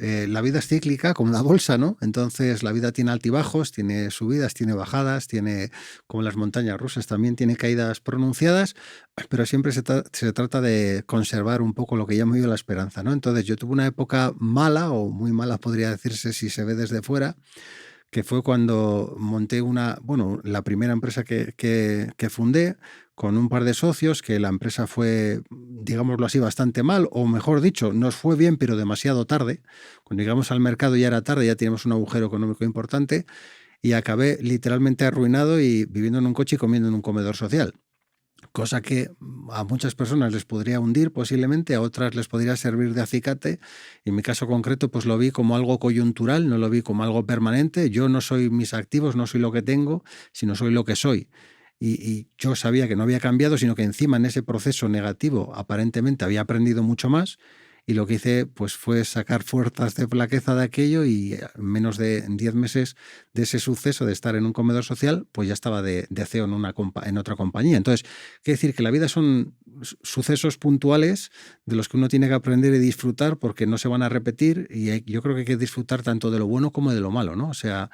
La vida es cíclica como la bolsa, ¿no? Entonces la vida tiene altibajos, tiene subidas, tiene bajadas, tiene, como las montañas rusas, también tiene caídas pronunciadas, pero siempre se trata de conservar un poco lo que llamo yo la esperanza, ¿no? Entonces yo tuve una época mala, o muy mala podría decirse si se ve desde fuera, que fue cuando monté la primera empresa que fundé con un par de socios, que la empresa fue, digámoslo así, bastante mal, o mejor dicho, nos fue bien, pero demasiado tarde. Cuando llegamos al mercado ya era tarde, ya teníamos un agujero económico importante y acabé literalmente arruinado y viviendo en un coche y comiendo en un comedor social. Cosa que a muchas personas les podría hundir posiblemente, a otras les podría servir de acicate. En mi caso concreto, pues lo vi como algo coyuntural, no lo vi como algo permanente. Yo no soy mis activos, no soy lo que tengo, sino soy lo que soy. Y yo sabía que no había cambiado, sino que encima en ese proceso negativo aparentemente había aprendido mucho más. Y lo que hice pues fue sacar fuerzas de flaqueza de aquello y en menos de 10 meses de ese suceso de estar en un comedor social, pues ya estaba de CEO en otra compañía. Entonces, quiere decir que la vida son sucesos puntuales de los que uno tiene que aprender y disfrutar porque no se van a repetir y yo creo que hay que disfrutar tanto de lo bueno como de lo malo, ¿no? O sea,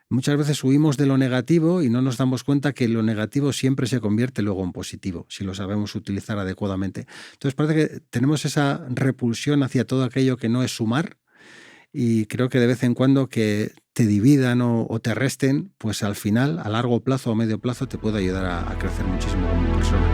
muchas veces huimos de lo negativo y no nos damos cuenta que lo negativo siempre se convierte luego en positivo, si lo sabemos utilizar adecuadamente. Entonces parece que tenemos esa repulsión hacia todo aquello que no es sumar y creo que de vez en cuando que te dividan o te resten, pues al final, a largo plazo o medio plazo, te puede ayudar a crecer muchísimo como persona.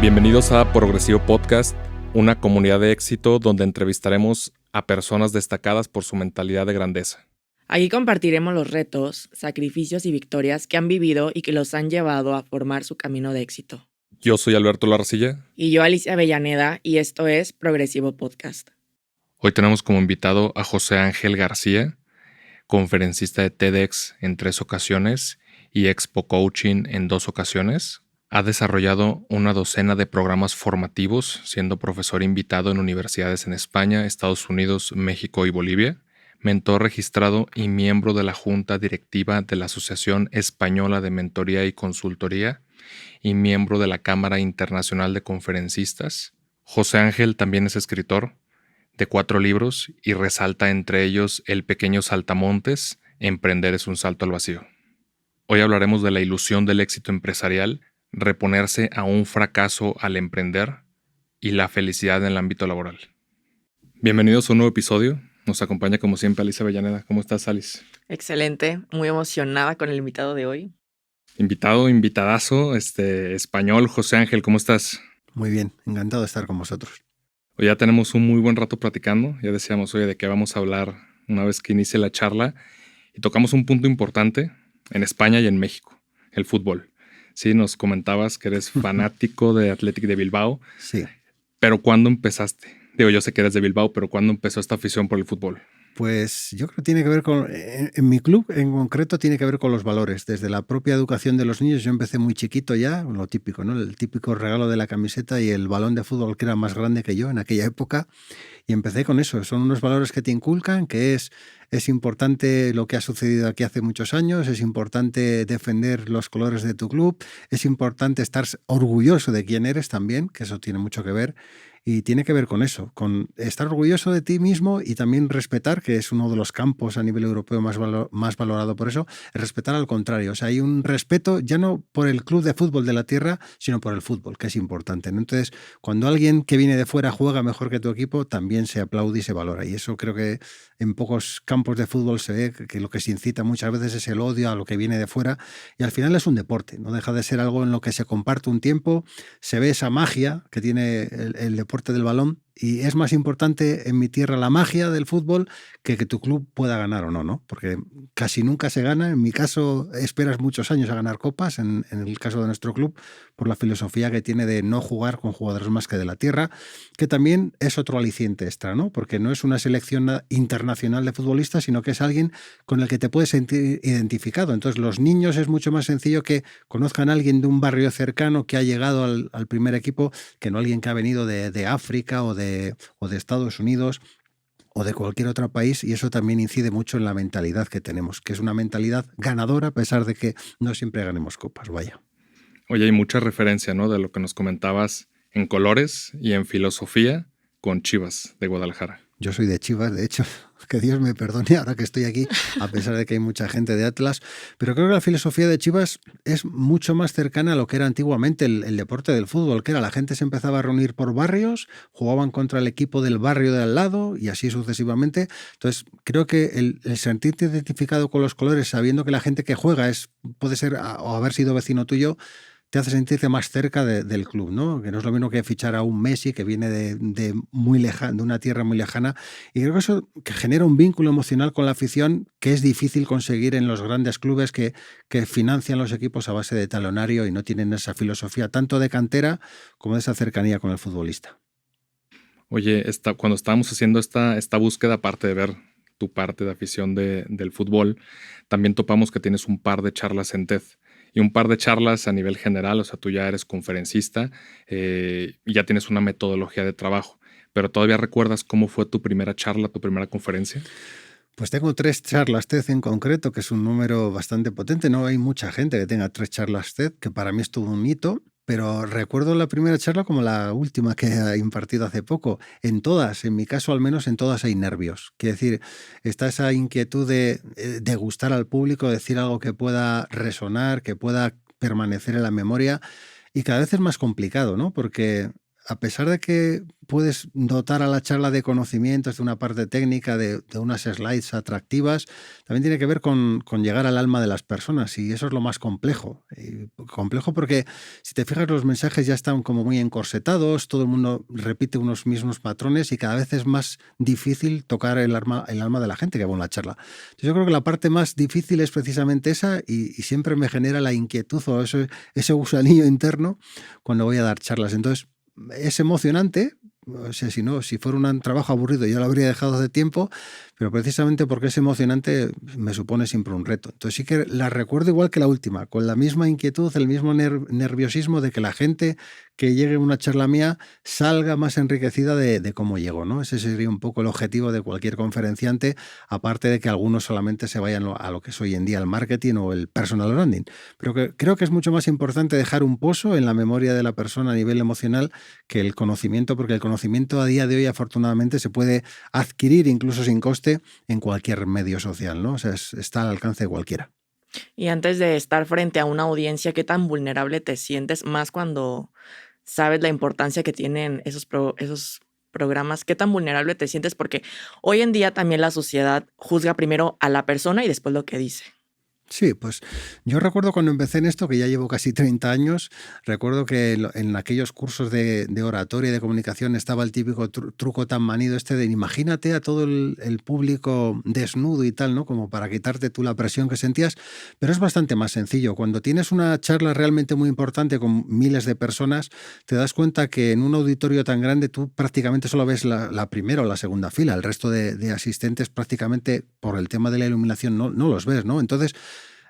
Bienvenidos a Progresivo Podcast, una comunidad de éxito donde entrevistaremos a personas destacadas por su mentalidad de grandeza. Aquí compartiremos los retos, sacrificios y victorias que han vivido y que los han llevado a formar su camino de éxito. Yo soy Alberto Larracilla. Y yo, Alicia Avellaneda, y esto es Progresivo Podcast. Hoy tenemos como invitado a José Ángel García, conferencista de TEDx en 3 ocasiones y Expo Coaching en 2 ocasiones. Ha desarrollado una docena de programas formativos, siendo profesor invitado en universidades en España, Estados Unidos, México y Bolivia, mentor registrado y miembro de la Junta Directiva de la Asociación Española de Mentoría y Consultoría y miembro de la Cámara Internacional de Conferencistas. José Ángel también es escritor de 4 libros y resalta entre ellos El pequeño saltamontes, Emprender es un salto al vacío. Hoy hablaremos de la ilusión del éxito empresarial, reponerse a un fracaso al emprender y la felicidad en el ámbito laboral. Bienvenidos a un nuevo episodio. Nos acompaña como siempre Alicia Avellaneda. ¿Cómo estás, Alice? Excelente, muy emocionada con el invitado de hoy. Invitadazo, español, José Ángel, ¿cómo estás? Muy bien, encantado de estar con vosotros. Hoy ya tenemos un muy buen rato platicando. Ya decíamos, oye, de qué vamos a hablar una vez que inicie la charla. Y tocamos un punto importante en España y en México, el fútbol. Sí, nos comentabas que eres fanático de Athletic de Bilbao. Sí. Pero ¿cuándo empezaste? Digo, yo sé que eres de Bilbao, pero ¿cuándo empezó esta afición por el fútbol? Pues yo creo que tiene que ver en mi club en concreto tiene que ver con los valores. Desde la propia educación de los niños, yo empecé muy chiquito ya, lo típico, ¿no? El típico regalo de la camiseta y el balón de fútbol que era más grande que yo en aquella época. Y empecé con eso. Son unos valores que te inculcan, que es importante lo que ha sucedido aquí hace muchos años, es importante defender los colores de tu club, es importante estar orgulloso de quién eres también, que eso tiene mucho que ver. Y tiene que ver con eso, con estar orgulloso de ti mismo y también respetar, que es uno de los campos a nivel europeo más valorado por eso, es respetar al contrario. O sea, hay un respeto ya no por el club de fútbol de la tierra, sino por el fútbol, que es importante, ¿no? Entonces, cuando alguien que viene de fuera juega mejor que tu equipo, también se aplaude y se valora. Y eso creo que en pocos campos de fútbol se ve que lo que se incita muchas veces es el odio a lo que viene de fuera. Y al final es un deporte, no deja de ser algo en lo que se comparte un tiempo, se ve esa magia que tiene el deporte del balón y es más importante en mi tierra la magia del fútbol que tu club pueda ganar o no, ¿no? Porque casi nunca se gana. En mi caso esperas muchos años a ganar copas, en el caso de nuestro club, por la filosofía que tiene de no jugar con jugadores más que de la tierra, que también es otro aliciente extra, ¿no? Porque no es una selección internacional de futbolistas, sino que es alguien con el que te puedes sentir identificado. Entonces los niños es mucho más sencillo que conozcan a alguien de un barrio cercano que ha llegado al primer equipo, que no alguien que ha venido de África o de Estados Unidos o de cualquier otro país, y eso también incide mucho en la mentalidad que tenemos, que es una mentalidad ganadora a pesar de que no siempre ganemos copas, vaya. Oye, hay mucha referencia, ¿no? De lo que nos comentabas en colores y en filosofía con Chivas de Guadalajara. Yo soy de Chivas, de hecho, que Dios me perdone ahora que estoy aquí, a pesar de que hay mucha gente de Atlas, pero creo que la filosofía de Chivas es mucho más cercana a lo que era antiguamente el deporte del fútbol, que era la gente se empezaba a reunir por barrios, jugaban contra el equipo del barrio de al lado y así sucesivamente. Entonces, creo que el sentirte identificado con los colores, sabiendo que la gente que juega puede ser o haber sido vecino tuyo, te hace sentirte más cerca del club, ¿no? Que no es lo mismo que fichar a un Messi que viene de muy lejana, de una tierra muy lejana. Y creo que eso que genera un vínculo emocional con la afición que es difícil conseguir en los grandes clubes que financian los equipos a base de talonario y no tienen esa filosofía tanto de cantera como de esa cercanía con el futbolista. Oye, cuando estábamos haciendo esta búsqueda, aparte de ver tu parte de afición del fútbol, también topamos que tienes un par de charlas en TED y un par de charlas a nivel general, o sea, tú ya eres conferencista y ya tienes una metodología de trabajo, pero ¿todavía recuerdas cómo fue tu primera charla, tu primera conferencia? Pues tengo 3 charlas TED en concreto, que es un número bastante potente. No hay mucha gente que tenga 3 charlas TED, que para mí es todo un hito, pero recuerdo la primera charla como la última que he impartido hace poco. En todas, en mi caso al menos, en todas hay nervios. Quiere decir, está esa inquietud de gustar al público, decir algo que pueda resonar, que pueda permanecer en la memoria, y cada vez es más complicado, ¿no? Porque a pesar de que puedes dotar a la charla de conocimientos, de una parte técnica, de unas slides atractivas, también tiene que ver con llegar al alma de las personas y eso es lo más complejo. Y complejo porque si te fijas los mensajes ya están como muy encorsetados, todo el mundo repite unos mismos patrones y cada vez es más difícil tocar el alma de la gente que va a una charla. Entonces yo creo que la parte más difícil es precisamente esa y siempre me genera la inquietud o ese gusanillo interno cuando voy a dar charlas. Entonces, es emocionante, o sea, si fuera un trabajo aburrido ya lo habría dejado hace tiempo, pero precisamente porque es emocionante me supone siempre un reto. Entonces sí que la recuerdo igual que la última, con la misma inquietud, el mismo nerviosismo de que la gente que llegue a una charla mía salga más enriquecida de cómo llego, ¿no? Ese sería un poco el objetivo de cualquier conferenciante, aparte de que algunos solamente se vayan a lo que es hoy en día el marketing o el personal branding. Pero creo que es mucho más importante dejar un pozo en la memoria de la persona a nivel emocional que el conocimiento, porque el conocimiento a día de hoy afortunadamente se puede adquirir incluso sin coste en cualquier medio social, ¿no? O sea, está al alcance de cualquiera. Y antes de estar frente a una audiencia, ¿qué tan vulnerable te sientes? Más cuando sabes la importancia que tienen esos programas, ¿qué tan vulnerable te sientes? Porque hoy en día también la sociedad juzga primero a la persona y después lo que dice. Sí, pues yo recuerdo cuando empecé en esto, que ya llevo casi 30 años, recuerdo que en aquellos cursos de oratoria y de comunicación estaba el típico truco tan manido de imagínate a todo el público desnudo y tal, ¿no? Como para quitarte tú la presión que sentías, pero es bastante más sencillo. Cuando tienes una charla realmente muy importante con miles de personas, te das cuenta que en un auditorio tan grande tú prácticamente solo ves la primera o la segunda fila, el resto de asistentes prácticamente por el tema de la iluminación no los ves, ¿no? Entonces,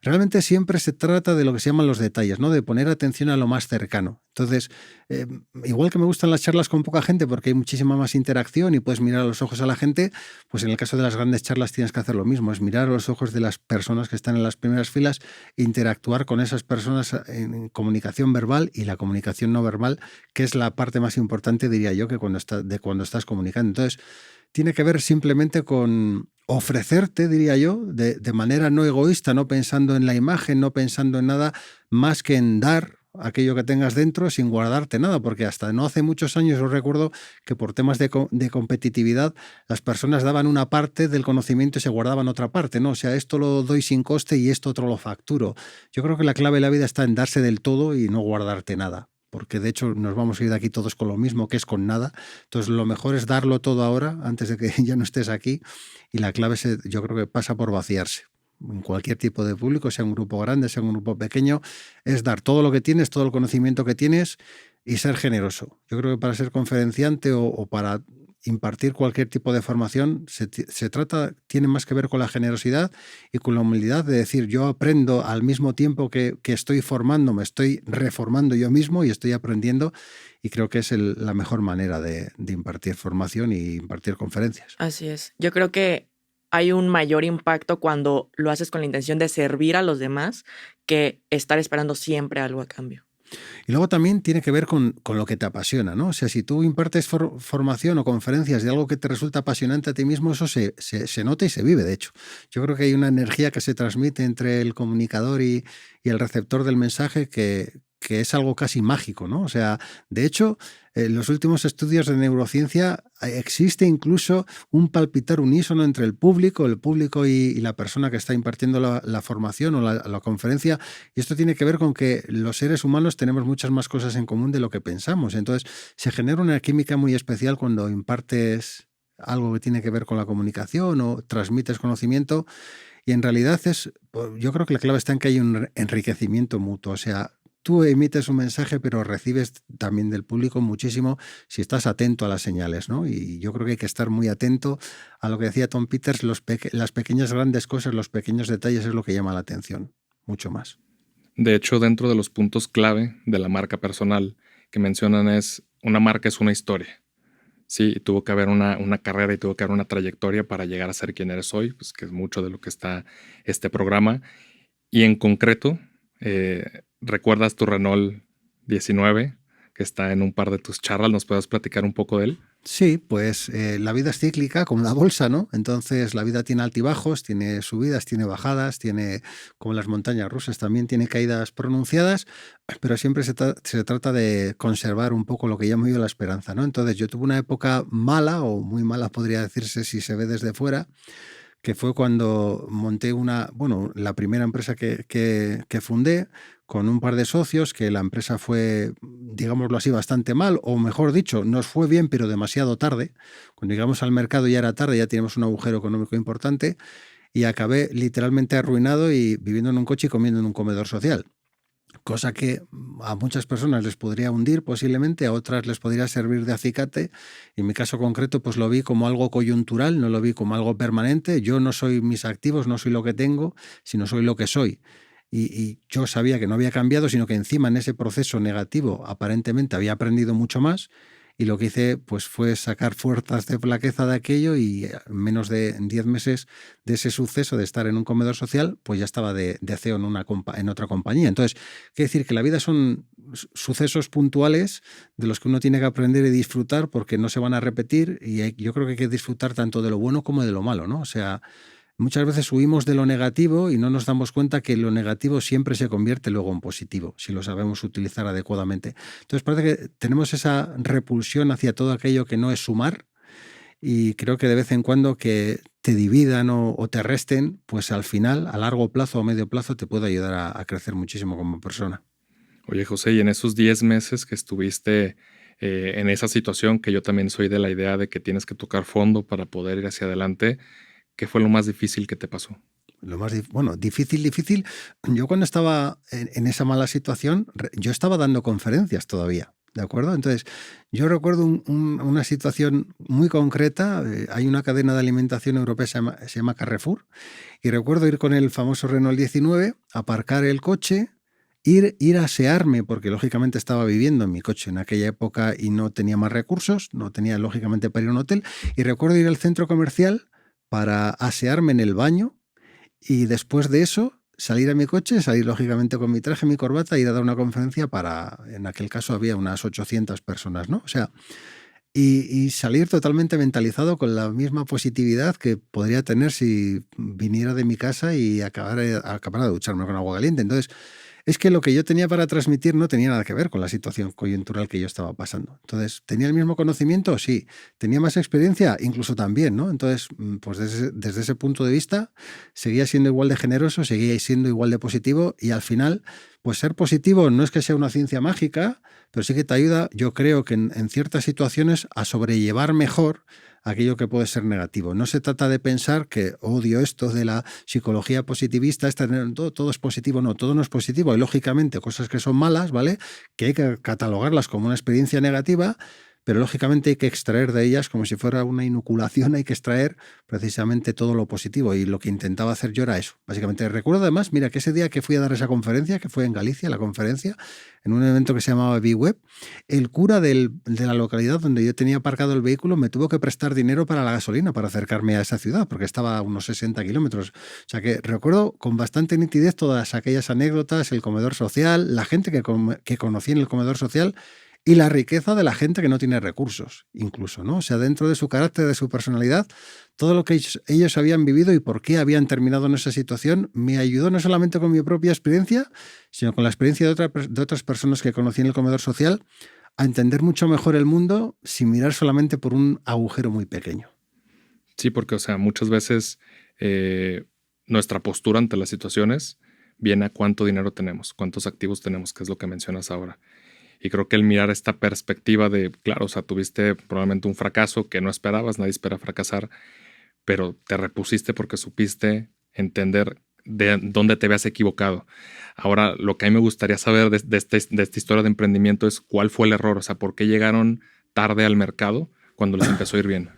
realmente siempre se trata de lo que se llaman los detalles, ¿no? De poner atención a lo más cercano. Entonces, igual que me gustan las charlas con poca gente porque hay muchísima más interacción y puedes mirar a los ojos a la gente, pues en el caso de las grandes charlas tienes que hacer lo mismo, es mirar a los ojos de las personas que están en las primeras filas, interactuar con esas personas en comunicación verbal y la comunicación no verbal, que es la parte más importante, diría yo, que cuando estás comunicando. Entonces, tiene que ver simplemente con ofrecerte, diría yo, de manera no egoísta, no pensando en la imagen, no pensando en nada más que en dar aquello que tengas dentro sin guardarte nada, porque hasta no hace muchos años yo recuerdo que por temas de competitividad las personas daban una parte del conocimiento y se guardaban otra parte, ¿no? O sea, esto lo doy sin coste y esto otro lo facturo. Yo creo que la clave de la vida está en darse del todo y no guardarte nada, porque de hecho nos vamos a ir de aquí todos con lo mismo, que es con nada. Entonces lo mejor es darlo todo ahora, antes de que ya no estés aquí, y la clave yo creo que pasa por vaciarse. En cualquier tipo de público, sea un grupo grande, sea un grupo pequeño, es dar todo lo que tienes, todo el conocimiento que tienes y ser generoso. Yo creo que para ser conferenciante o para impartir cualquier tipo de formación tiene más que ver con la generosidad y con la humildad de decir, yo aprendo al mismo tiempo que estoy formando, me estoy reformando yo mismo y estoy aprendiendo, y creo que es la mejor manera de impartir formación y impartir conferencias. Así es. Yo creo que hay un mayor impacto cuando lo haces con la intención de servir a los demás que estar esperando siempre algo a cambio. Y luego también tiene que ver con lo que te apasiona, ¿no? O sea, si tú impartes formación o conferencias de algo que te resulta apasionante a ti mismo, eso se nota y se vive, de hecho. Yo creo que hay una energía que se transmite entre el comunicador y el receptor del mensaje que es algo casi mágico, ¿no? O sea, de hecho, en los últimos estudios de neurociencia existe incluso un palpitar unísono entre el público y la persona que está impartiendo la formación o la conferencia, y esto tiene que ver con que los seres humanos tenemos muchas más cosas en común de lo que pensamos. Entonces, se genera una química muy especial cuando impartes algo que tiene que ver con la comunicación o transmites conocimiento, y en realidad yo creo que la clave está en que hay un enriquecimiento mutuo. O sea, tú emites un mensaje, pero recibes también del público muchísimo si estás atento a las señales, ¿no? Y yo creo que hay que estar muy atento a lo que decía Tom Peters, las pequeñas grandes cosas, los pequeños detalles es lo que llama la atención, mucho más. De hecho, dentro de los puntos clave de la marca personal que mencionan una marca es una historia. Sí, tuvo que haber una carrera y tuvo que haber una trayectoria para llegar a ser quien eres hoy, pues que es mucho de lo que está este programa. Y en concreto, ¿recuerdas tu Renault 19 que está en un par de tus charlas? ¿Nos puedes platicar un poco de él? Sí, pues la vida es cíclica como la bolsa, ¿no? Entonces la vida tiene altibajos, tiene subidas, tiene bajadas, tiene, como las montañas rusas, también tiene caídas pronunciadas, pero siempre se trata de conservar un poco lo que llamo yo la esperanza, ¿no? Entonces yo tuve una época mala, o muy mala podría decirse si se ve desde fuera, que fue cuando monté la primera empresa que fundé con un par de socios, que la empresa fue, digámoslo así, bastante mal, o mejor dicho, nos fue bien, pero demasiado tarde. Cuando llegamos al mercado ya era tarde, ya teníamos un agujero económico importante, y acabé literalmente arruinado y viviendo en un coche y comiendo en un comedor social. Cosa que a muchas personas les podría hundir posiblemente, a otras les podría servir de acicate. En mi caso concreto, pues lo vi como algo coyuntural, no lo vi como algo permanente. Yo no soy mis activos, no soy lo que tengo, sino soy lo que soy. Y yo sabía que no había cambiado, sino que encima en ese proceso negativo aparentemente había aprendido mucho más, y lo que hice pues fue sacar fuerzas de flaqueza de aquello, y en menos de 10 meses de ese suceso de estar en un comedor social, pues ya estaba de CEO en otra compañía. Entonces, quiere decir que la vida son sucesos puntuales de los que uno tiene que aprender y disfrutar, porque no se van a repetir, y yo creo que hay que disfrutar tanto de lo bueno como de lo malo, ¿no? O sea, muchas veces huimos de lo negativo y no nos damos cuenta que lo negativo siempre se convierte luego en positivo, si lo sabemos utilizar adecuadamente. Entonces parece que tenemos esa repulsión hacia todo aquello que no es sumar, y creo que de vez en cuando que te dividan o te resten, pues al final, a largo plazo o medio plazo, te puede ayudar a crecer muchísimo como persona. Oye, José, y en esos 10 meses que estuviste en esa situación, que yo también soy de la idea de que tienes que tocar fondo para poder ir hacia adelante, ¿qué fue lo más difícil que te pasó? Lo más difícil. Yo cuando estaba en esa mala situación, yo estaba dando conferencias todavía, ¿de acuerdo? Entonces, yo recuerdo una situación muy concreta. Hay una cadena de alimentación europea, se llama Carrefour, y recuerdo ir con el famoso Renault 19, aparcar el coche, ir a asearme, porque lógicamente estaba viviendo en mi coche en aquella época y no tenía más recursos, no tenía lógicamente para ir a un hotel, y recuerdo ir al centro comercial para asearme en el baño, y después de eso salir a mi coche, salir lógicamente con mi traje, mi corbata, ir a dar una conferencia en aquel caso había unas 800 personas, ¿no? O sea, y salir totalmente mentalizado con la misma positividad que podría tener si viniera de mi casa y acabara de ducharme con agua caliente. Entonces, es que lo que yo tenía para transmitir no tenía nada que ver con la situación coyuntural que yo estaba pasando. Entonces, ¿tenía el mismo conocimiento? Sí. ¿Tenía más experiencia? Incluso también, ¿no? Entonces, pues desde ese punto de vista, seguía siendo igual de generoso, seguía siendo igual de positivo, y al final, pues ser positivo no es que sea una ciencia mágica, pero sí que te ayuda, yo creo que en ciertas situaciones, a sobrellevar mejor aquello que puede ser negativo. No se trata de pensar que odio esto de la psicología positivista, todo es positivo. No, todo no es positivo. Hay lógicamente cosas que son malas, ¿vale? Que hay que catalogarlas como una experiencia negativa, pero lógicamente hay que extraer de ellas, como si fuera una inoculación, hay que extraer precisamente todo lo positivo, y lo que intentaba hacer yo era eso. Básicamente recuerdo además, mira, que ese día que fui a dar esa conferencia, que fue en Galicia, la conferencia, en un evento que se llamaba B-Web, el cura de la localidad donde yo tenía aparcado el vehículo me tuvo que prestar dinero para la gasolina para acercarme a esa ciudad, porque estaba a unos 60 kilómetros. O sea que recuerdo con bastante nitidez todas aquellas anécdotas, el comedor social, la gente que conocí en el comedor social, y la riqueza de la gente que no tiene recursos, incluso, ¿no? O sea, dentro de su carácter, de su personalidad, todo lo que ellos habían vivido y por qué habían terminado en esa situación me ayudó no solamente con mi propia experiencia, sino con la experiencia de otras personas que conocí en el comedor social, a entender mucho mejor el mundo sin mirar solamente por un agujero muy pequeño. Sí, porque, o sea, muchas veces nuestra postura ante las situaciones viene a cuánto dinero tenemos, cuántos activos tenemos, que es lo que mencionas ahora. Y creo que el mirar esta perspectiva de, claro, o sea, tuviste probablemente un fracaso que no esperabas, nadie espera fracasar, pero te repusiste porque supiste entender de dónde te habías equivocado. Ahora, lo que a mí me gustaría saber de esta historia de emprendimiento es cuál fue el error, o sea, por qué llegaron tarde al mercado cuando les empezó a ir bien.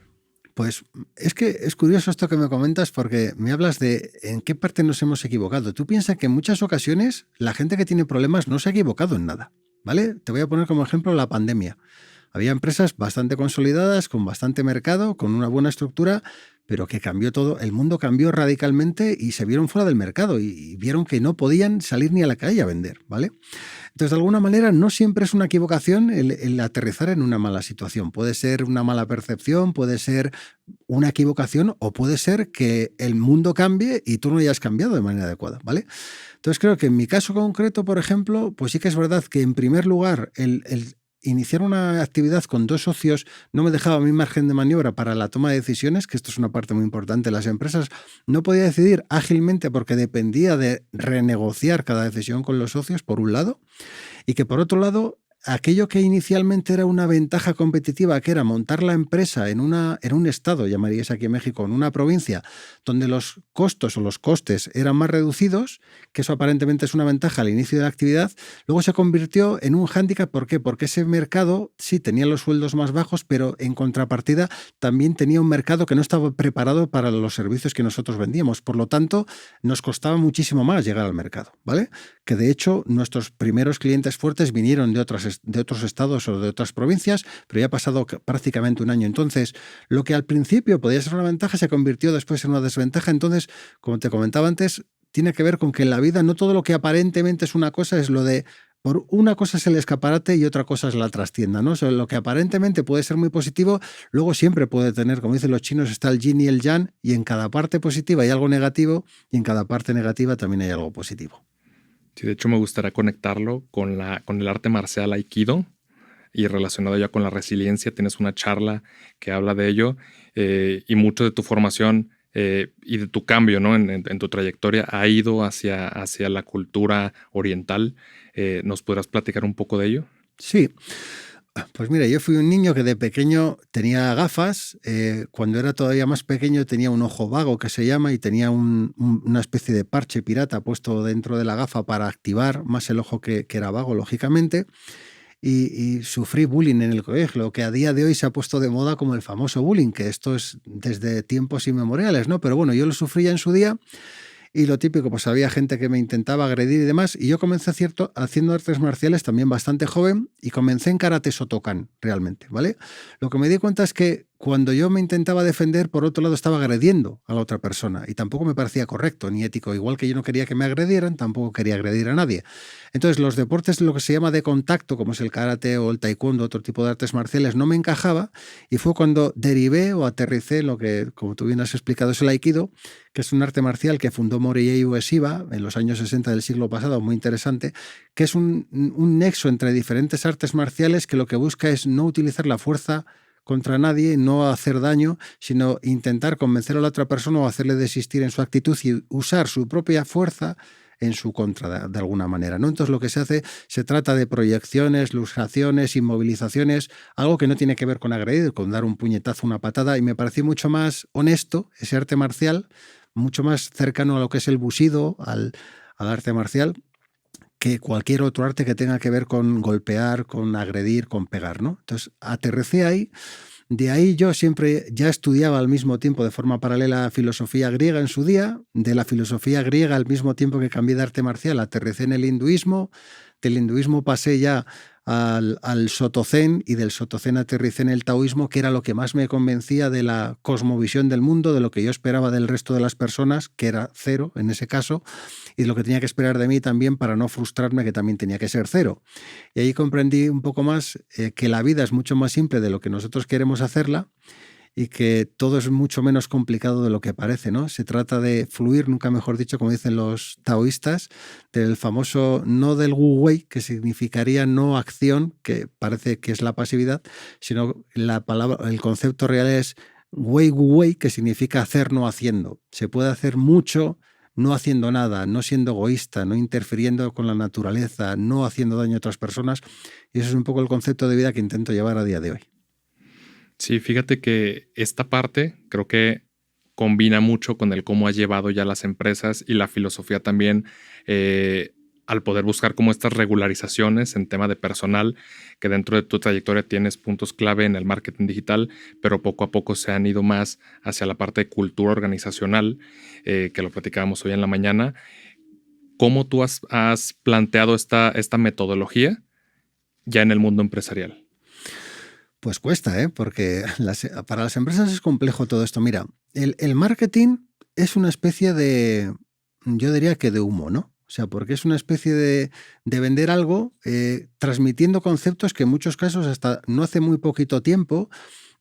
Pues es que es curioso esto que me comentas, porque me hablas de en qué parte nos hemos equivocado. Tú piensas que en muchas ocasiones la gente que tiene problemas no se ha equivocado en nada, ¿vale? Te voy a poner como ejemplo la pandemia. Había empresas bastante consolidadas, con bastante mercado, con una buena estructura, pero que cambió todo. El mundo cambió radicalmente y se vieron fuera del mercado y vieron que no podían salir ni a la calle a vender, ¿vale? Entonces, de alguna manera, no siempre es una equivocación el aterrizar en una mala situación. Puede ser una mala percepción, puede ser una equivocación, o puede ser que el mundo cambie y tú no hayas cambiado de manera adecuada, ¿vale? Entonces, creo que en mi caso concreto, por ejemplo, pues sí que es verdad que en primer lugar el iniciar una actividad con dos socios no me dejaba mi margen de maniobra para la toma de decisiones, que esto es una parte muy importante. Las empresas no podía decidir ágilmente porque dependía de renegociar cada decisión con los socios, por un lado, y que por otro lado, aquello que inicialmente era una ventaja competitiva, que era montar la empresa en un estado, llamaríais aquí en México, en una provincia, donde los costos o los costes eran más reducidos, que eso aparentemente es una ventaja al inicio de la actividad, luego se convirtió en un hándicap. ¿Por qué? Porque ese mercado sí tenía los sueldos más bajos, pero en contrapartida también tenía un mercado que no estaba preparado para los servicios que nosotros vendíamos. Por lo tanto, nos costaba muchísimo más llegar al mercado, ¿vale? Que de hecho nuestros primeros clientes fuertes vinieron de otros estados o de otras provincias, pero ya ha pasado prácticamente un año. Entonces, lo que al principio podía ser una ventaja se convirtió después en una desventaja. Entonces, como te comentaba antes, tiene que ver con que en la vida no todo lo que aparentemente es una cosa es lo de... Por una cosa es el escaparate y otra cosa es la trastienda, ¿no? O sea, lo que aparentemente puede ser muy positivo, luego siempre puede tener, como dicen los chinos, está el yin y el yang, y en cada parte positiva hay algo negativo y en cada parte negativa también hay algo positivo. Sí, de hecho me gustaría conectarlo con el arte marcial Aikido y relacionado ya con la resiliencia. Tienes una charla que habla de ello y mucho de tu formación y de tu cambio, ¿no? en tu trayectoria ha ido hacia la cultura oriental. ¿Nos podrás platicar un poco de ello? Sí. Pues mira, yo fui un niño que de pequeño tenía gafas. Cuando era todavía más pequeño tenía un ojo vago, que se llama, y tenía una especie de parche pirata puesto dentro de la gafa para activar más el ojo que era vago, lógicamente. Y sufrí bullying en el colegio, lo que a día de hoy se ha puesto de moda como el famoso bullying, que esto es desde tiempos inmemoriales, ¿no? Pero bueno, yo lo sufría en su día. Y lo típico, pues había gente que me intentaba agredir y demás, y yo comencé haciendo artes marciales también bastante joven, y comencé en karate Shotokan, realmente, ¿vale? Lo que me di cuenta es que cuando yo me intentaba defender, por otro lado estaba agrediendo a la otra persona, y tampoco me parecía correcto ni ético. Igual que yo no quería que me agredieran, tampoco quería agredir a nadie. Entonces, los deportes, lo que se llama de contacto, como es el karate o el taekwondo, otro tipo de artes marciales, no me encajaba, y fue cuando derivé o aterricé en lo que, como tú bien has explicado, es el aikido, que es un arte marcial que fundó Morihei Ueshiba en los años 60 del siglo pasado, muy interesante, que es un nexo entre diferentes artes marciales que lo que busca es no utilizar la fuerza contra nadie, no hacer daño, sino intentar convencer a la otra persona o hacerle desistir en su actitud y usar su propia fuerza en su contra, de alguna manera, ¿no? Entonces lo que se hace, se trata de proyecciones, luxaciones, inmovilizaciones, algo que no tiene que ver con agredir, con dar un puñetazo, una patada, y me pareció mucho más honesto ese arte marcial, mucho más cercano a lo que es el bushido, al arte marcial, que cualquier otro arte que tenga que ver con golpear, con agredir, con pegar, ¿no? Entonces, aterricé ahí. De ahí yo siempre ya estudiaba al mismo tiempo de forma paralela filosofía griega en su día. De la filosofía griega al mismo tiempo que cambié de arte marcial, aterricé en el hinduismo. Del hinduismo pasé ya al Soto-Zen y del Soto-Zen aterricé en el taoísmo, que era lo que más me convencía de la cosmovisión del mundo, de lo que yo esperaba del resto de las personas, que era cero en ese caso, y de lo que tenía que esperar de mí también para no frustrarme, que también tenía que ser cero. Y ahí comprendí un poco más que la vida es mucho más simple de lo que nosotros queremos hacerla y que todo es mucho menos complicado de lo que parece, ¿no? Se trata de fluir, nunca mejor dicho, como dicen los taoístas, del famoso no del wu wei, que significaría no acción, que parece que es la pasividad, sino la palabra, el concepto real es wei wu wei, que significa hacer no haciendo. Se puede hacer mucho no haciendo nada, no siendo egoísta, no interfiriendo con la naturaleza, no haciendo daño a otras personas, y eso es un poco el concepto de vida que intento llevar a día de hoy. Sí, fíjate que esta parte creo que combina mucho con el cómo has llevado ya las empresas y la filosofía también al poder buscar como estas regularizaciones en tema de personal, que dentro de tu trayectoria tienes puntos clave en el marketing digital, pero poco a poco se han ido más hacia la parte de cultura organizacional, que lo platicábamos hoy en la mañana. ¿Cómo tú has planteado esta metodología ya en el mundo empresarial? Pues cuesta, porque para las empresas es complejo todo esto. Mira, el marketing es una especie de, yo diría que de humo, ¿no? O sea, porque es una especie de vender algo transmitiendo conceptos que en muchos casos hasta no hace muy poquito tiempo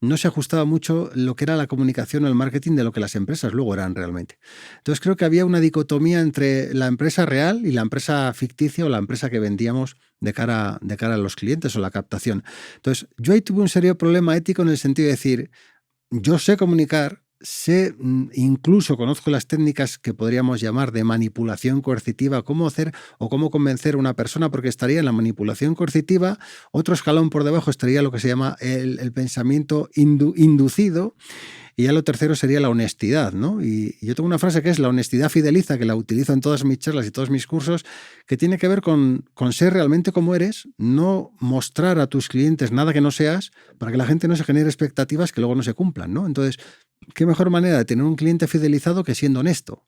no se ajustaba mucho lo que era la comunicación o el marketing de lo que las empresas luego eran realmente. Entonces creo que había una dicotomía entre la empresa real y la empresa ficticia o la empresa que vendíamos de cara a los clientes o la captación. Entonces yo ahí tuve un serio problema ético en el sentido de decir, yo sé comunicar, incluso conozco las técnicas que podríamos llamar de manipulación coercitiva, cómo hacer o cómo convencer a una persona, porque estaría en la manipulación coercitiva, otro escalón por debajo estaría lo que se llama el pensamiento inducido, y ya lo tercero sería la honestidad, ¿no? Y yo tengo una frase que es la honestidad fideliza, que la utilizo en todas mis charlas y todos mis cursos, que tiene que ver con ser realmente como eres, no mostrar a tus clientes nada que no seas, para que la gente no se genere expectativas que luego no se cumplan, ¿no? Entonces, ¿qué mejor manera de tener un cliente fidelizado que siendo honesto?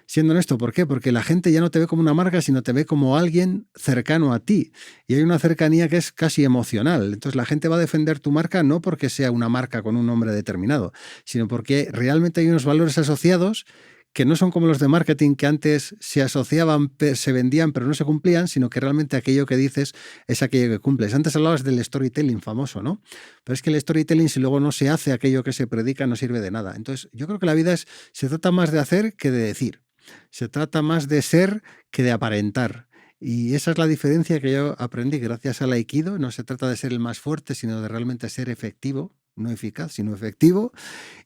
Siendo honesto, ¿por qué? Porque la gente ya no te ve como una marca, sino te ve como alguien cercano a ti. Y hay una cercanía que es casi emocional. Entonces la gente va a defender tu marca no porque sea una marca con un nombre determinado, sino porque realmente hay unos valores asociados que no son como los de marketing, que antes se asociaban, se vendían, pero no se cumplían, sino que realmente aquello que dices es aquello que cumples. Antes hablabas del storytelling famoso, ¿no? Pero es que el storytelling, si luego no se hace aquello que se predica, no sirve de nada. Entonces, yo creo que la vida se trata más de hacer que de decir. Se trata más de ser que de aparentar. Y esa es la diferencia que yo aprendí gracias al Aikido. No se trata de ser el más fuerte, sino de realmente ser efectivo, no eficaz, sino efectivo.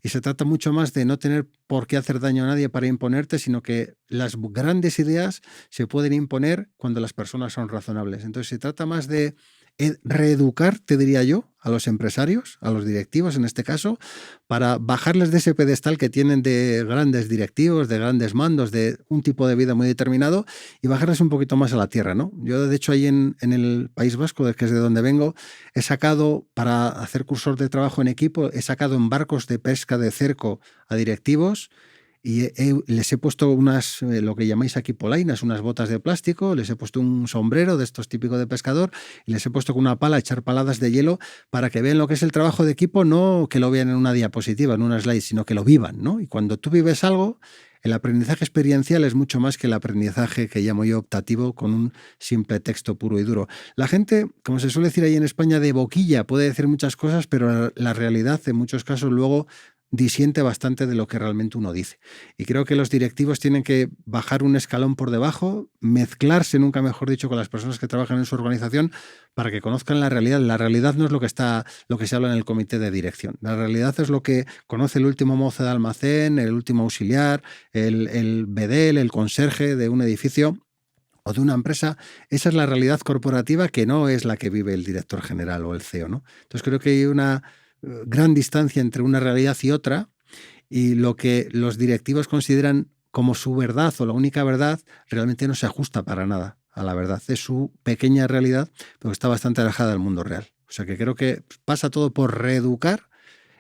Y se trata mucho más de no tener por qué hacer daño a nadie para imponerte, sino que las grandes ideas se pueden imponer cuando las personas son razonables. Entonces se trata más de reeducar, te diría yo, a los empresarios, a los directivos en este caso, para bajarles de ese pedestal que tienen de grandes directivos, de grandes mandos, de un tipo de vida muy determinado, y bajarles un poquito más a la tierra, ¿no? Yo, de hecho, ahí en el País Vasco, que es de donde vengo, he sacado, para hacer cursos de trabajo en equipo, he sacado en barcos de pesca de cerco a directivos, y les he puesto unas, lo que llamáis aquí polainas, unas botas de plástico, les he puesto un sombrero de estos típicos de pescador y les he puesto con una pala a echar paladas de hielo para que vean lo que es el trabajo de equipo, no que lo vean en una diapositiva, en una slide, sino que lo vivan, ¿no? Y cuando tú vives algo, el aprendizaje experiencial es mucho más que el aprendizaje que llamo yo optativo con un simple texto puro y duro. La gente, como se suele decir ahí en España, de boquilla puede decir muchas cosas, pero la realidad en muchos casos luego disiente bastante de lo que realmente uno dice. Y creo que los directivos tienen que bajar un escalón por debajo, mezclarse, nunca mejor dicho, con las personas que trabajan en su organización para que conozcan la realidad. La realidad no es lo que se habla en el comité de dirección. La realidad es lo que conoce el último mozo de almacén, el último auxiliar, el bedel, el conserje de un edificio o de una empresa. Esa es la realidad corporativa, que no es la que vive el director general o el CEO, ¿no? Entonces creo que hay una gran distancia entre una realidad y otra, y lo que los directivos consideran como su verdad o la única verdad realmente no se ajusta para nada a la verdad. Es su pequeña realidad, pero está bastante alejada del mundo real. O sea que creo que pasa todo por reeducar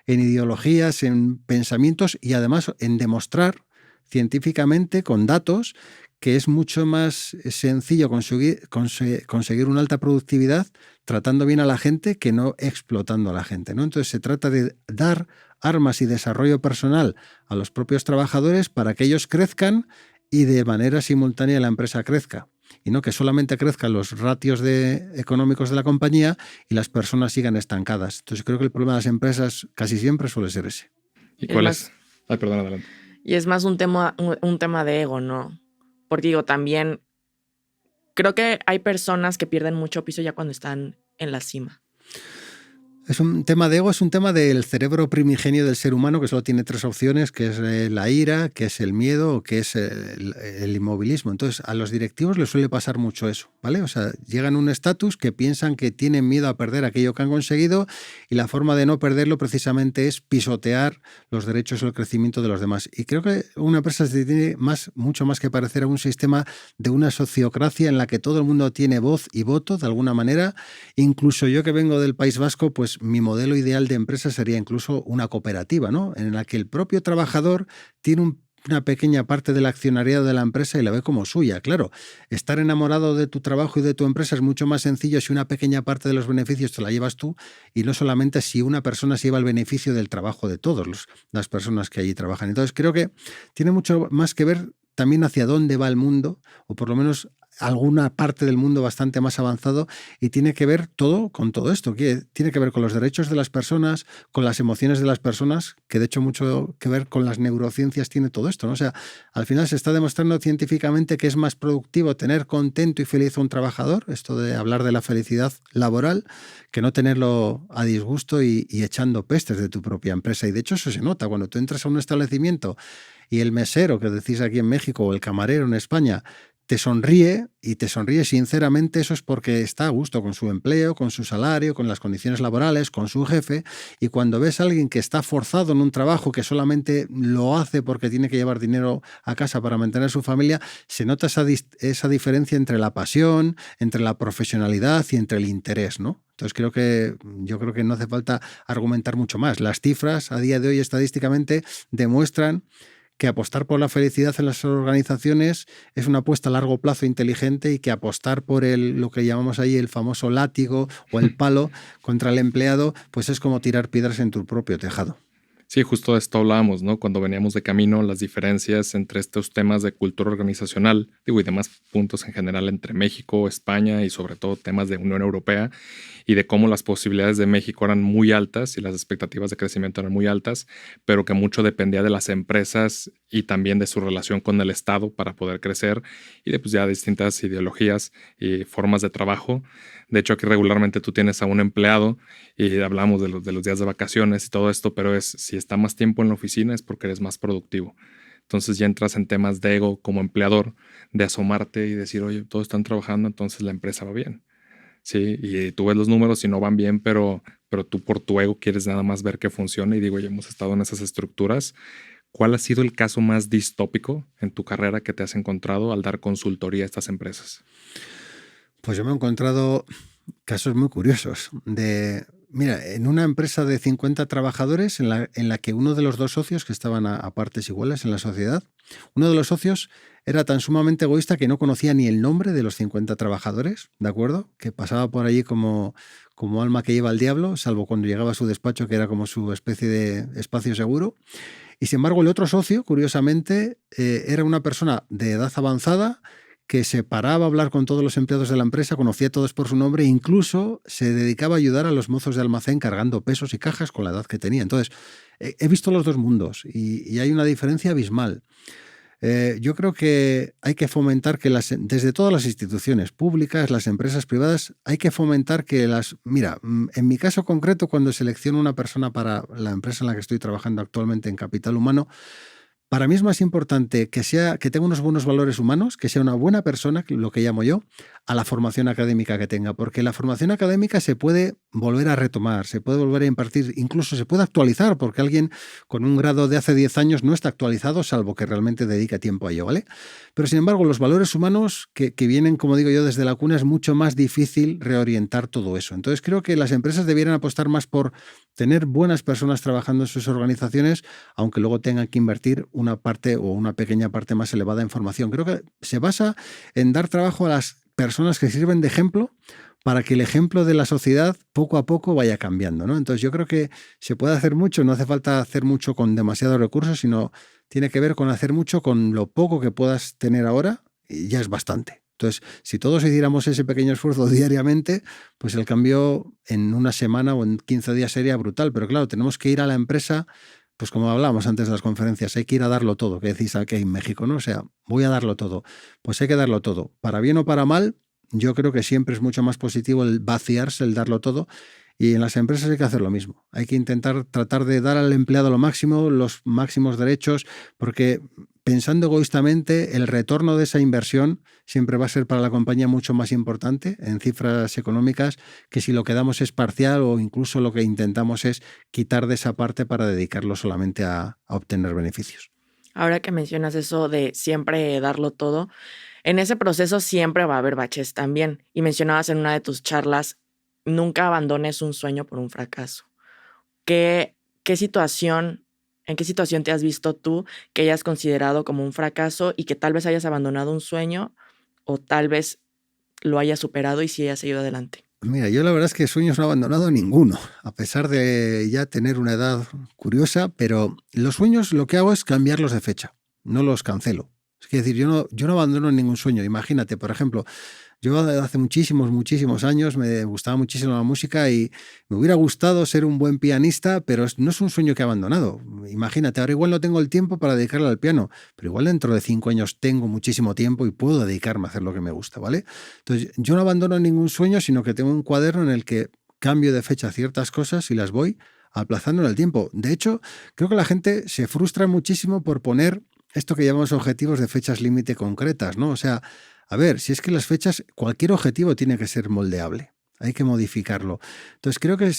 en ideologías, en pensamientos y además en demostrar científicamente con datos que es mucho más sencillo conseguir una alta productividad tratando bien a la gente que no explotando a la gente, ¿no? Entonces se trata de dar armas y desarrollo personal a los propios trabajadores para que ellos crezcan y de manera simultánea la empresa crezca. Y no que solamente crezcan los ratios económicos de la compañía y las personas sigan estancadas. Entonces creo que el problema de las empresas casi siempre suele ser ese. ¿Y cuál es? Ay, perdón, adelante. Y es más un tema de ego, ¿no? Porque digo, también creo que hay personas que pierden mucho piso ya cuando están en la cima. Es un tema de ego, es un tema del cerebro primigenio del ser humano que solo tiene 3 opciones, que es la ira, que es el miedo o que es el inmovilismo. Entonces, a los directivos les suele pasar mucho eso, ¿vale? O sea, llegan a un estatus que piensan que tienen miedo a perder aquello que han conseguido y la forma de no perderlo precisamente es pisotear los derechos o el crecimiento de los demás. Y creo que una empresa se tiene mucho más que parecer a un sistema de una sociocracia en la que todo el mundo tiene voz y voto de alguna manera. Incluso yo que vengo del País Vasco, pues mi modelo ideal de empresa sería incluso una cooperativa, ¿no? En la que el propio trabajador tiene una pequeña parte del accionariado de la empresa y la ve como suya. Claro, estar enamorado de tu trabajo y de tu empresa es mucho más sencillo si una pequeña parte de los beneficios te la llevas tú y no solamente si una persona se lleva el beneficio del trabajo de todas las personas que allí trabajan. Entonces creo que tiene mucho más que ver también hacia dónde va el mundo, o por lo menos alguna parte del mundo bastante más avanzado, y tiene que ver todo con todo esto, que tiene que ver con los derechos de las personas, con las emociones de las personas, que de hecho mucho que ver con las neurociencias tiene todo esto, ¿no? O sea, al final se está demostrando científicamente que es más productivo tener contento y feliz a un trabajador, esto de hablar de la felicidad laboral, que no tenerlo a disgusto y echando pestes de tu propia empresa. Y de hecho eso se nota cuando tú entras a un establecimiento y el mesero, que decís aquí en México, o el camarero en España, te sonríe y te sonríe sinceramente, eso es porque está a gusto con su empleo, con su salario, con las condiciones laborales, con su jefe. Y cuando ves a alguien que está forzado en un trabajo que solamente lo hace porque tiene que llevar dinero a casa para mantener su familia, se nota esa diferencia entre la pasión, entre la profesionalidad y entre el interés, ¿no? Entonces yo creo que no hace falta argumentar mucho más. Las cifras a día de hoy estadísticamente demuestran que apostar por la felicidad en las organizaciones es una apuesta a largo plazo inteligente y que apostar por lo que llamamos ahí el famoso látigo o el palo contra el empleado, pues es como tirar piedras en tu propio tejado. Sí, justo de esto hablábamos, ¿no? Cuando veníamos de camino, las diferencias entre estos temas de cultura organizacional, y demás puntos en general entre México, España y sobre todo temas de Unión Europea, y de cómo las posibilidades de México eran muy altas y las expectativas de crecimiento eran muy altas, pero que mucho dependía de las empresas y también de su relación con el Estado para poder crecer y de pues ya distintas ideologías y formas de trabajo. De hecho, aquí regularmente tú tienes a un empleado y hablamos de los días de vacaciones y todo esto, pero si está más tiempo en la oficina es porque eres más productivo. Entonces ya entras en temas de ego como empleador, de asomarte y decir, oye, todos están trabajando, entonces la empresa va bien. Sí, y tú ves los números y no van bien, pero tú por tu ego quieres nada más ver que funciona. Y digo, ya hemos estado en esas estructuras. ¿Cuál ha sido el caso más distópico en tu carrera que te has encontrado al dar consultoría a estas empresas? Pues yo me he encontrado casos muy curiosos mira, en una empresa de 50 trabajadores en la que uno de los 2 socios, que estaban a partes iguales en la sociedad, uno de los socios era tan sumamente egoísta que no conocía ni el nombre de los 50 trabajadores, ¿de acuerdo? Que pasaba por allí como alma que lleva al diablo, salvo cuando llegaba a su despacho, que era como su especie de espacio seguro. Y sin embargo, el otro socio, curiosamente, era una persona de edad avanzada que se paraba a hablar con todos los empleados de la empresa, conocía a todos por su nombre e incluso se dedicaba a ayudar a los mozos de almacén cargando pesos y cajas con la edad que tenía. Entonces, he visto los 2 mundos y hay una diferencia abismal. Yo creo que hay que fomentar que desde todas las instituciones públicas, las empresas privadas, hay que fomentar que Mira, en mi caso concreto, cuando selecciono una persona para la empresa en la que estoy trabajando actualmente en Capital Humano, para mí es más importante que tenga unos buenos valores humanos, que sea una buena persona, lo que llamo yo, a la formación académica que tenga, porque la formación académica se puede volver a retomar, se puede volver a impartir, incluso se puede actualizar, porque alguien con un grado de hace 10 años no está actualizado, salvo que realmente dedique tiempo a ello, ¿vale? Pero sin embargo, los valores humanos que vienen, como digo yo, desde la cuna, es mucho más difícil reorientar todo eso. Entonces creo que las empresas debieran apostar más por tener buenas personas trabajando en sus organizaciones, aunque luego tengan que invertir una parte o una pequeña parte más elevada en formación. Creo que se basa en dar trabajo a las personas que sirven de ejemplo para que el ejemplo de la sociedad poco a poco vaya cambiando, ¿no? Entonces yo creo que se puede hacer mucho, no hace falta hacer mucho con demasiados recursos, sino tiene que ver con hacer mucho con lo poco que puedas tener ahora y ya es bastante. Entonces, si todos hiciéramos ese pequeño esfuerzo diariamente, pues el cambio en una semana o en 15 días sería brutal. Pero claro, tenemos que ir a la empresa, pues como hablábamos antes de las conferencias, hay que ir a darlo todo, que decís aquí en México, ¿no? O sea, voy a darlo todo. Pues hay que darlo todo. Para bien o para mal, yo creo que siempre es mucho más positivo el vaciarse, el darlo todo. Y en las empresas hay que hacer lo mismo. Hay que intentar tratar de dar al empleado lo máximo, los máximos derechos, porque pensando egoístamente, el retorno de esa inversión siempre va a ser para la compañía mucho más importante en cifras económicas que si lo que damos es parcial o incluso lo que intentamos es quitar de esa parte para dedicarlo solamente a obtener beneficios. Ahora que mencionas eso de siempre darlo todo, en ese proceso siempre va a haber baches también. Y mencionabas en una de tus charlas, nunca abandones un sueño por un fracaso. ¿Qué situación, en qué situación te has visto tú que hayas considerado como un fracaso y que tal vez hayas abandonado un sueño o tal vez lo hayas superado y sí hayas seguido adelante? Mira, yo la verdad es que sueños no he abandonado ninguno, a pesar de ya tener una edad curiosa, pero los sueños lo que hago es cambiarlos de fecha, no los cancelo. Es decir, yo no abandono ningún sueño. Imagínate, por ejemplo, yo hace muchísimos años me gustaba muchísimo la música y me hubiera gustado ser un buen pianista, pero no es un sueño que he abandonado. Imagínate, ahora igual no tengo el tiempo para dedicarle al piano, pero igual dentro de 5 años tengo muchísimo tiempo y puedo dedicarme a hacer lo que me gusta, ¿vale? Entonces, yo no abandono ningún sueño, sino que tengo un cuaderno en el que cambio de fecha ciertas cosas y las voy aplazando en el tiempo. De hecho, creo que la gente se frustra muchísimo por poner esto que llamamos objetivos de fechas límite concretas, ¿no? O sea, a ver, si es que las fechas, cualquier objetivo tiene que ser moldeable, hay que modificarlo. Entonces creo que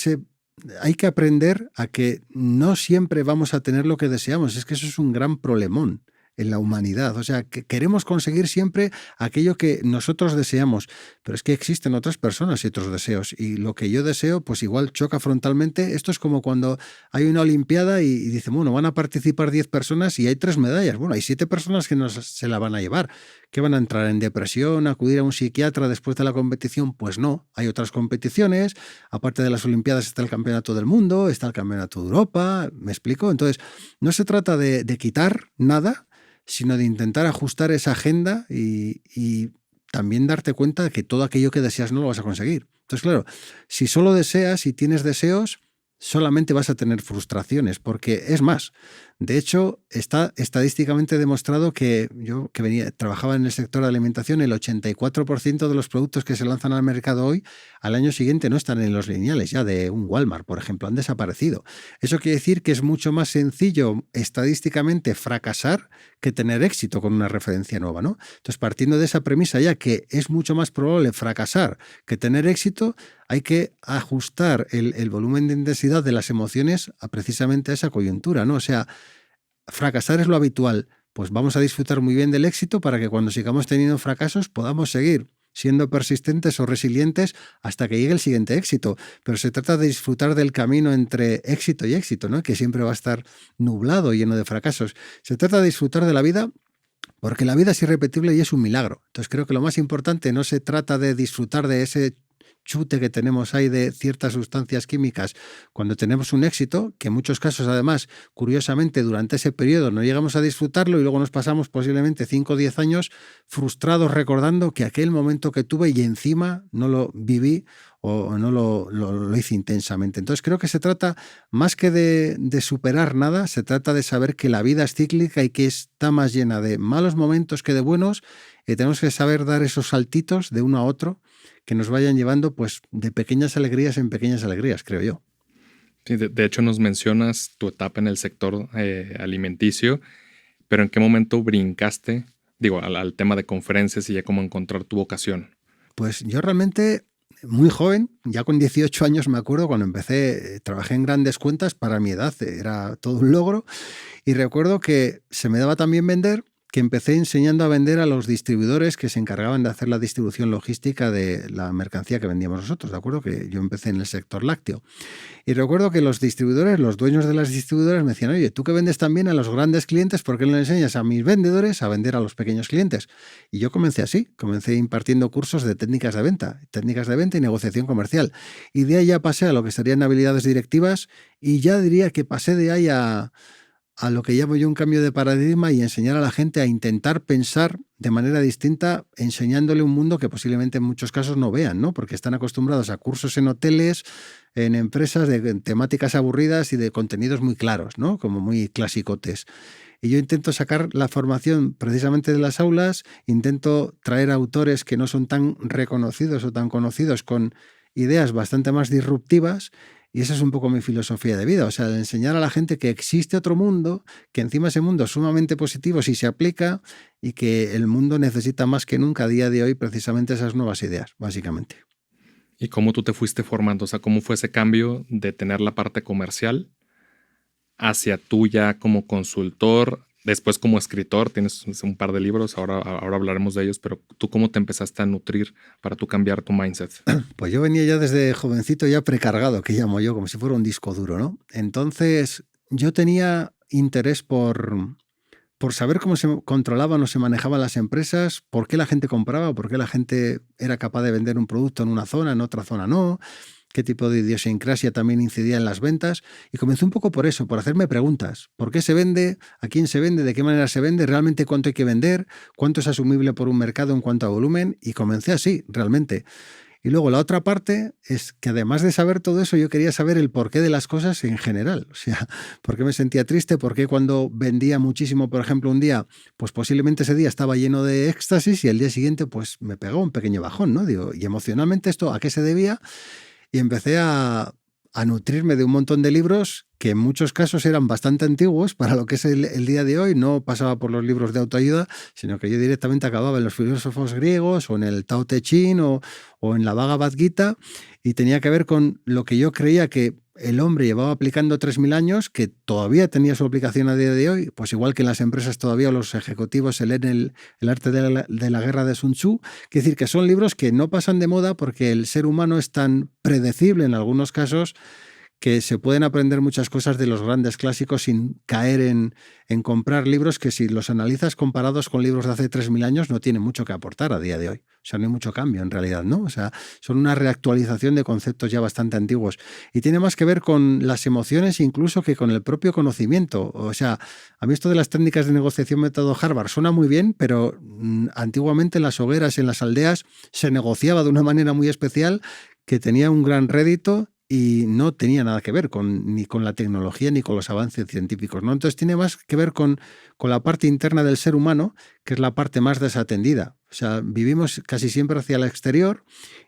hay que aprender a que no siempre vamos a tener lo que deseamos, es que eso es un gran problemón en la humanidad. O sea, que queremos conseguir siempre aquello que nosotros deseamos, pero es que existen otras personas y otros deseos, y lo que yo deseo, pues igual choca frontalmente. Esto es como cuando hay una olimpiada y dicen, bueno, van a participar 10 personas y hay 3 medallas. Bueno, hay 7 personas que no se la van a llevar. ¿Qué van a entrar en depresión, acudir a un psiquiatra después de la competición? Pues no, hay otras competiciones, aparte de las olimpiadas está el campeonato del mundo, está el campeonato de Europa, ¿me explico? Entonces, no se trata de quitar nada, sino de intentar ajustar esa agenda y también darte cuenta de que todo aquello que deseas no lo vas a conseguir. Entonces, claro, si solo deseas y tienes deseos, solamente vas a tener frustraciones, porque es más, de hecho, está estadísticamente demostrado que yo, que trabajaba en el sector de alimentación, el 84% de los productos que se lanzan al mercado hoy, al año siguiente no están en los lineales ya de un Walmart, por ejemplo, han desaparecido. Eso quiere decir que es mucho más sencillo estadísticamente fracasar que tener éxito con una referencia nueva, ¿no? Entonces, partiendo de esa premisa ya que es mucho más probable fracasar que tener éxito, hay que ajustar el volumen de intensidad de las emociones precisamente a esa coyuntura, ¿no? O sea, fracasar es lo habitual, pues vamos a disfrutar muy bien del éxito para que cuando sigamos teniendo fracasos podamos seguir siendo persistentes o resilientes hasta que llegue el siguiente éxito. Pero se trata de disfrutar del camino entre éxito y éxito, ¿no? Que siempre va a estar nublado, lleno de fracasos. Se trata de disfrutar de la vida porque la vida es irrepetible y es un milagro. Entonces creo que lo más importante no se trata de disfrutar de ese chute que tenemos ahí de ciertas sustancias químicas cuando tenemos un éxito, que en muchos casos además, curiosamente, durante ese periodo no llegamos a disfrutarlo y luego nos pasamos posiblemente 5 o 10 años frustrados recordando que aquel momento que tuve y encima no lo viví o no lo hice intensamente. Entonces creo que se trata más que de superar nada, se trata de saber que la vida es cíclica y que está más llena de malos momentos que de buenos, y tenemos que saber dar esos saltitos de uno a otro que nos vayan llevando pues de pequeñas alegrías en pequeñas alegrías, creo yo. Sí, de hecho nos mencionas tu etapa en el sector alimenticio, pero ¿en qué momento brincaste, digo, al tema de conferencias y ya cómo encontrar tu vocación? Pues yo realmente muy joven, ya con 18 años me acuerdo, cuando empecé, trabajé en grandes cuentas, para mi edad era todo un logro, y recuerdo que se me daba también vender, que empecé enseñando a vender a los distribuidores que se encargaban de hacer la distribución logística de la mercancía que vendíamos nosotros, ¿de acuerdo? Que yo empecé en el sector lácteo. Y recuerdo que los distribuidores, los dueños de las distribuidoras me decían, oye, tú que vendes también a los grandes clientes, ¿por qué no le enseñas a mis vendedores a vender a los pequeños clientes? Y yo comencé así, comencé impartiendo cursos de técnicas de venta y negociación comercial. Y de ahí ya pasé a lo que serían habilidades directivas y ya diría que pasé de ahí a lo que llamo yo un cambio de paradigma y enseñar a la gente a intentar pensar de manera distinta, enseñándole un mundo que posiblemente en muchos casos no vean, ¿no? Porque están acostumbrados a cursos en hoteles, en empresas de temáticas aburridas y de contenidos muy claros, ¿no? Como muy clasicotes. Y yo intento sacar la formación precisamente de las aulas, intento traer autores que no son tan reconocidos o tan conocidos con ideas bastante más disruptivas. Y esa es un poco mi filosofía de vida, o sea, de enseñar a la gente que existe otro mundo, que encima ese mundo es sumamente positivo si se aplica y que el mundo necesita más que nunca a día de hoy precisamente esas nuevas ideas, básicamente. ¿Y cómo tú te fuiste formando? O sea, ¿cómo fue ese cambio de tener la parte comercial hacia tú ya como consultor, después como escritor? Tienes un par de libros, ahora hablaremos de ellos, pero ¿tú cómo te empezaste a nutrir para tú cambiar tu mindset? Pues yo venía ya desde jovencito ya precargado, que llamo yo, como si fuera un disco duro, ¿no? Entonces yo tenía interés por saber cómo se controlaban o se manejaban las empresas, por qué la gente compraba, por qué la gente era capaz de vender un producto en una zona, en otra zona no, qué tipo de idiosincrasia también incidía en las ventas. Y comencé un poco por eso, por hacerme preguntas. ¿Por qué se vende? ¿A quién se vende? ¿De qué manera se vende? ¿Realmente cuánto hay que vender? ¿Cuánto es asumible por un mercado en cuanto a volumen? Y comencé así, realmente. Y luego la otra parte es que además de saber todo eso, yo quería saber el porqué de las cosas en general. O sea, por qué me sentía triste, por qué cuando vendía muchísimo, por ejemplo, un día, pues posiblemente ese día estaba lleno de éxtasis y el día siguiente pues me pegó un pequeño bajón, ¿no? Digo, y emocionalmente esto, ¿a qué se debía? Y empecé a nutrirme de un montón de libros que en muchos casos eran bastante antiguos para lo que es el día de hoy. No pasaba por los libros de autoayuda, sino que yo directamente acababa en los filósofos griegos o en el Tao Te Ching o en la Bhagavad Gita, y tenía que ver con lo que yo creía que el hombre llevaba aplicando 3.000 años, que todavía tenía su aplicación a día de hoy, pues igual que en las empresas todavía los ejecutivos se leen el arte de la guerra de Sun Tzu. Quiere decir que son libros que no pasan de moda porque el ser humano es tan predecible en algunos casos que se pueden aprender muchas cosas de los grandes clásicos sin caer en comprar libros que, si los analizas comparados con libros de hace 3.000 años, no tienen mucho que aportar a día de hoy. O sea, no hay mucho cambio en realidad, ¿no? O sea, son una reactualización de conceptos ya bastante antiguos. Y tiene más que ver con las emociones incluso que con el propio conocimiento. O sea, a mí esto de las técnicas de negociación método Harvard suena muy bien, pero antiguamente en las hogueras, en las aldeas, se negociaba de una manera muy especial que tenía un gran rédito y no tenía nada que ver ni con la tecnología ni con los avances científicos, ¿no? Entonces tiene más que ver con la parte interna del ser humano, que es la parte más desatendida. O sea, vivimos casi siempre hacia el exterior,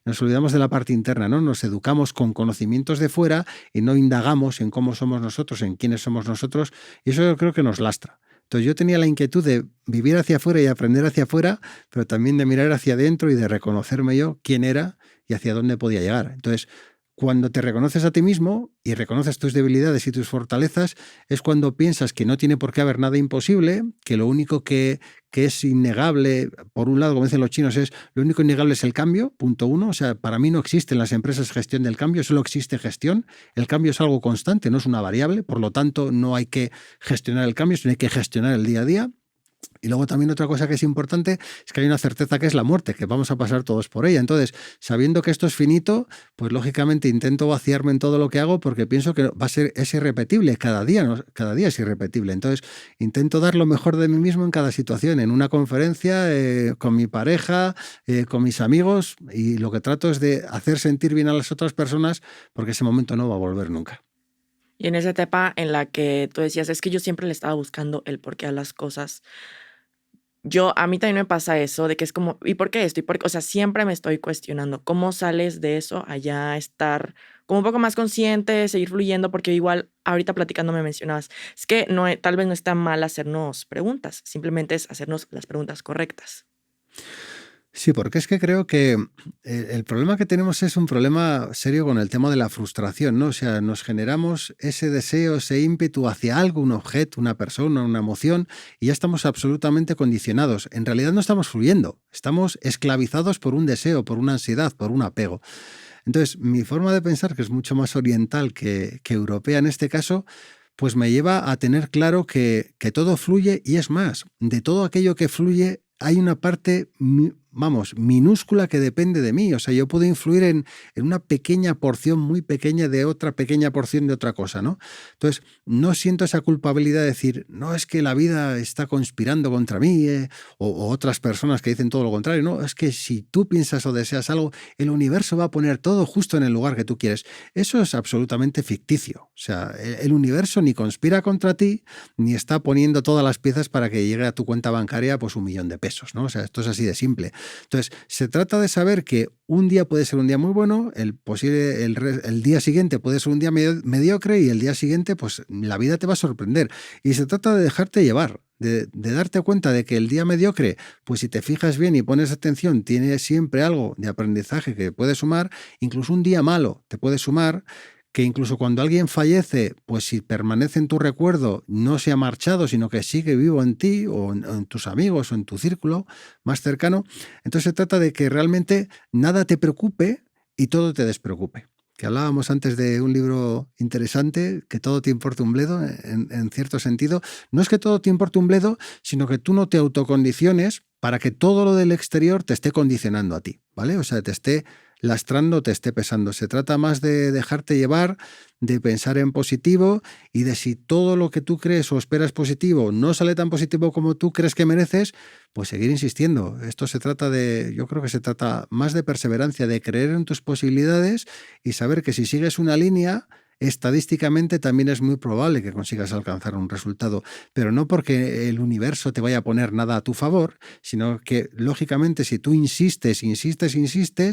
nos olvidamos de la parte interna, ¿no? Nos educamos con conocimientos de fuera y no indagamos en cómo somos nosotros, en quiénes somos nosotros, y eso yo creo que nos lastra. Entonces yo tenía la inquietud de vivir hacia afuera y aprender hacia afuera, pero también de mirar hacia adentro y de reconocerme yo quién era y hacia dónde podía llegar. Entonces, cuando te reconoces a ti mismo y reconoces tus debilidades y tus fortalezas, es cuando piensas que no tiene por qué haber nada imposible, que lo único que es innegable, por un lado, como dicen los chinos, es lo único innegable es el cambio, punto uno. O sea, para mí no existe en las empresas gestión del cambio, solo existe gestión. El cambio es algo constante, no es una variable, por lo tanto no hay que gestionar el cambio, sino hay que gestionar el día a día. Y luego también otra cosa que es importante es que hay una certeza que es la muerte, que vamos a pasar todos por ella. Entonces, sabiendo que esto es finito, pues lógicamente intento vaciarme en todo lo que hago porque pienso que es irrepetible, cada día, ¿no? Cada día es irrepetible. Entonces, intento dar lo mejor de mí mismo en cada situación, en una conferencia, con mi pareja, con mis amigos, y lo que trato es de hacer sentir bien a las otras personas porque ese momento no va a volver nunca. Y en esa etapa en la que tú decías, es que yo siempre le estaba buscando el porqué a las cosas. A mí también me pasa eso, de que es como, ¿y por qué esto? ¿Y por qué? O sea, siempre me estoy cuestionando cómo sales de eso allá, estar como un poco más consciente, seguir fluyendo, porque igual ahorita platicando me mencionabas, es que no, tal vez no está mal hacernos preguntas, simplemente es hacernos las preguntas correctas. Sí, porque es que creo que el problema que tenemos es un problema serio con el tema de la frustración, ¿no? O sea, nos generamos ese deseo, ese ímpetu hacia algo, un objeto, una persona, una emoción, y ya estamos absolutamente condicionados. En realidad no estamos fluyendo, estamos esclavizados por un deseo, por una ansiedad, por un apego. Entonces, mi forma de pensar, que es mucho más oriental que europea en este caso, pues me lleva a tener claro que todo fluye y es más, de todo aquello que fluye hay una parte, vamos, minúscula que depende de mí. O sea, yo puedo influir en una pequeña porción muy pequeña de otra pequeña porción de otra cosa, ¿no? Entonces, no siento esa culpabilidad de decir, no, es que la vida está conspirando contra mí, o otras personas que dicen todo lo contrario. No, es que si tú piensas o deseas algo, el universo va a poner todo justo en el lugar que tú quieres. Eso es absolutamente ficticio. O sea, el universo ni conspira contra ti, ni está poniendo todas las piezas para que llegue a tu cuenta bancaria pues 1.000.000 de pesos, ¿no? O sea, esto es así de simple. Entonces, se trata de saber que un día puede ser un día muy bueno, el día siguiente puede ser un día mediocre y el día siguiente, pues la vida te va a sorprender. Y se trata de dejarte llevar, de darte cuenta de que el día mediocre, pues si te fijas bien y pones atención, tiene siempre algo de aprendizaje que puede sumar, incluso un día malo te puede sumar, que incluso cuando alguien fallece, pues si permanece en tu recuerdo, no se ha marchado, sino que sigue vivo en ti o en tus amigos o en tu círculo más cercano. Entonces se trata de que realmente nada te preocupe y todo te despreocupe. Que hablábamos antes de un libro interesante, que todo te importa un bledo, en cierto sentido. No es que todo te importe un bledo, sino que tú no te autocondiciones para que todo lo del exterior te esté condicionando a ti, ¿vale? O sea, te esté lastrando, te esté pesando. Se trata más de dejarte llevar, de pensar en positivo y de si todo lo que tú crees o esperas positivo no sale tan positivo como tú crees que mereces, pues seguir insistiendo. Esto se trata yo creo que se trata más de perseverancia, de creer en tus posibilidades y saber que si sigues una línea, estadísticamente también es muy probable que consigas alcanzar un resultado, pero no porque el universo te vaya a poner nada a tu favor, sino que lógicamente si tú insistes,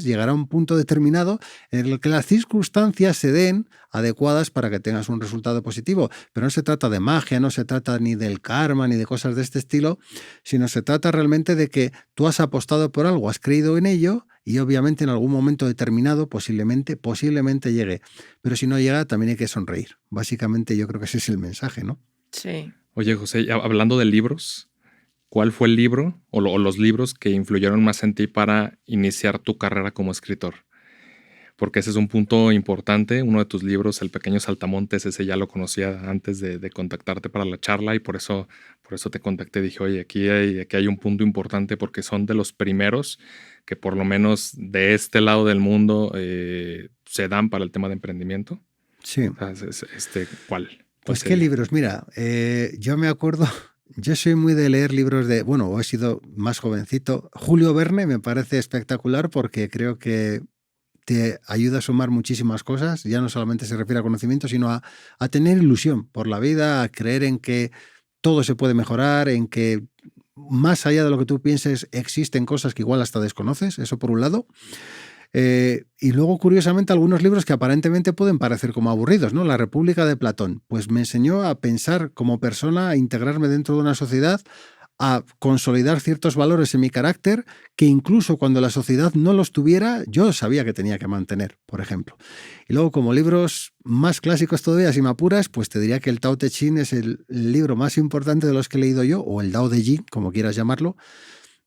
llegará un punto determinado en el que las circunstancias se den adecuadas para que tengas un resultado positivo. Pero no se trata de magia, no se trata ni del karma ni de cosas de este estilo, sino se trata realmente de que tú has apostado por algo, has creído en ello y obviamente en algún momento determinado posiblemente llegue. Pero si no llega, también hay que sonreír. Básicamente yo creo que ese es el mensaje, ¿no? Sí. Oye, José, hablando de libros, ¿cuál fue el libro o los libros que influyeron más en ti para iniciar tu carrera como escritor? Porque ese es un punto importante. Uno de tus libros, El Pequeño Saltamontes, ese ya lo conocía antes de contactarte para la charla y por eso te contacté. Dije, oye, aquí hay un punto importante porque son de los primeros que por lo menos de este lado del mundo se dan para el tema de emprendimiento. Sí. O sea, ¿cuál? Pues qué libros. Mira, yo me acuerdo, yo soy muy de leer libros he sido más jovencito. Julio Verne me parece espectacular porque creo que te ayuda a sumar muchísimas cosas. Ya no solamente se refiere a conocimiento, sino a tener ilusión por la vida, a creer en que todo se puede mejorar, en que más allá de lo que tú pienses existen cosas que igual hasta desconoces. Eso por un lado. Y luego, curiosamente, algunos libros que aparentemente pueden parecer como aburridos, ¿no? La República de Platón, pues me enseñó a pensar como persona, a integrarme dentro de una sociedad, a consolidar ciertos valores en mi carácter que incluso cuando la sociedad no los tuviera, yo sabía que tenía que mantener, por ejemplo. Y luego, como libros más clásicos todavía, si me apuras, pues te diría que el Tao Te Ching es el libro más importante de los que he leído yo, o el Dao De Jing, como quieras llamarlo,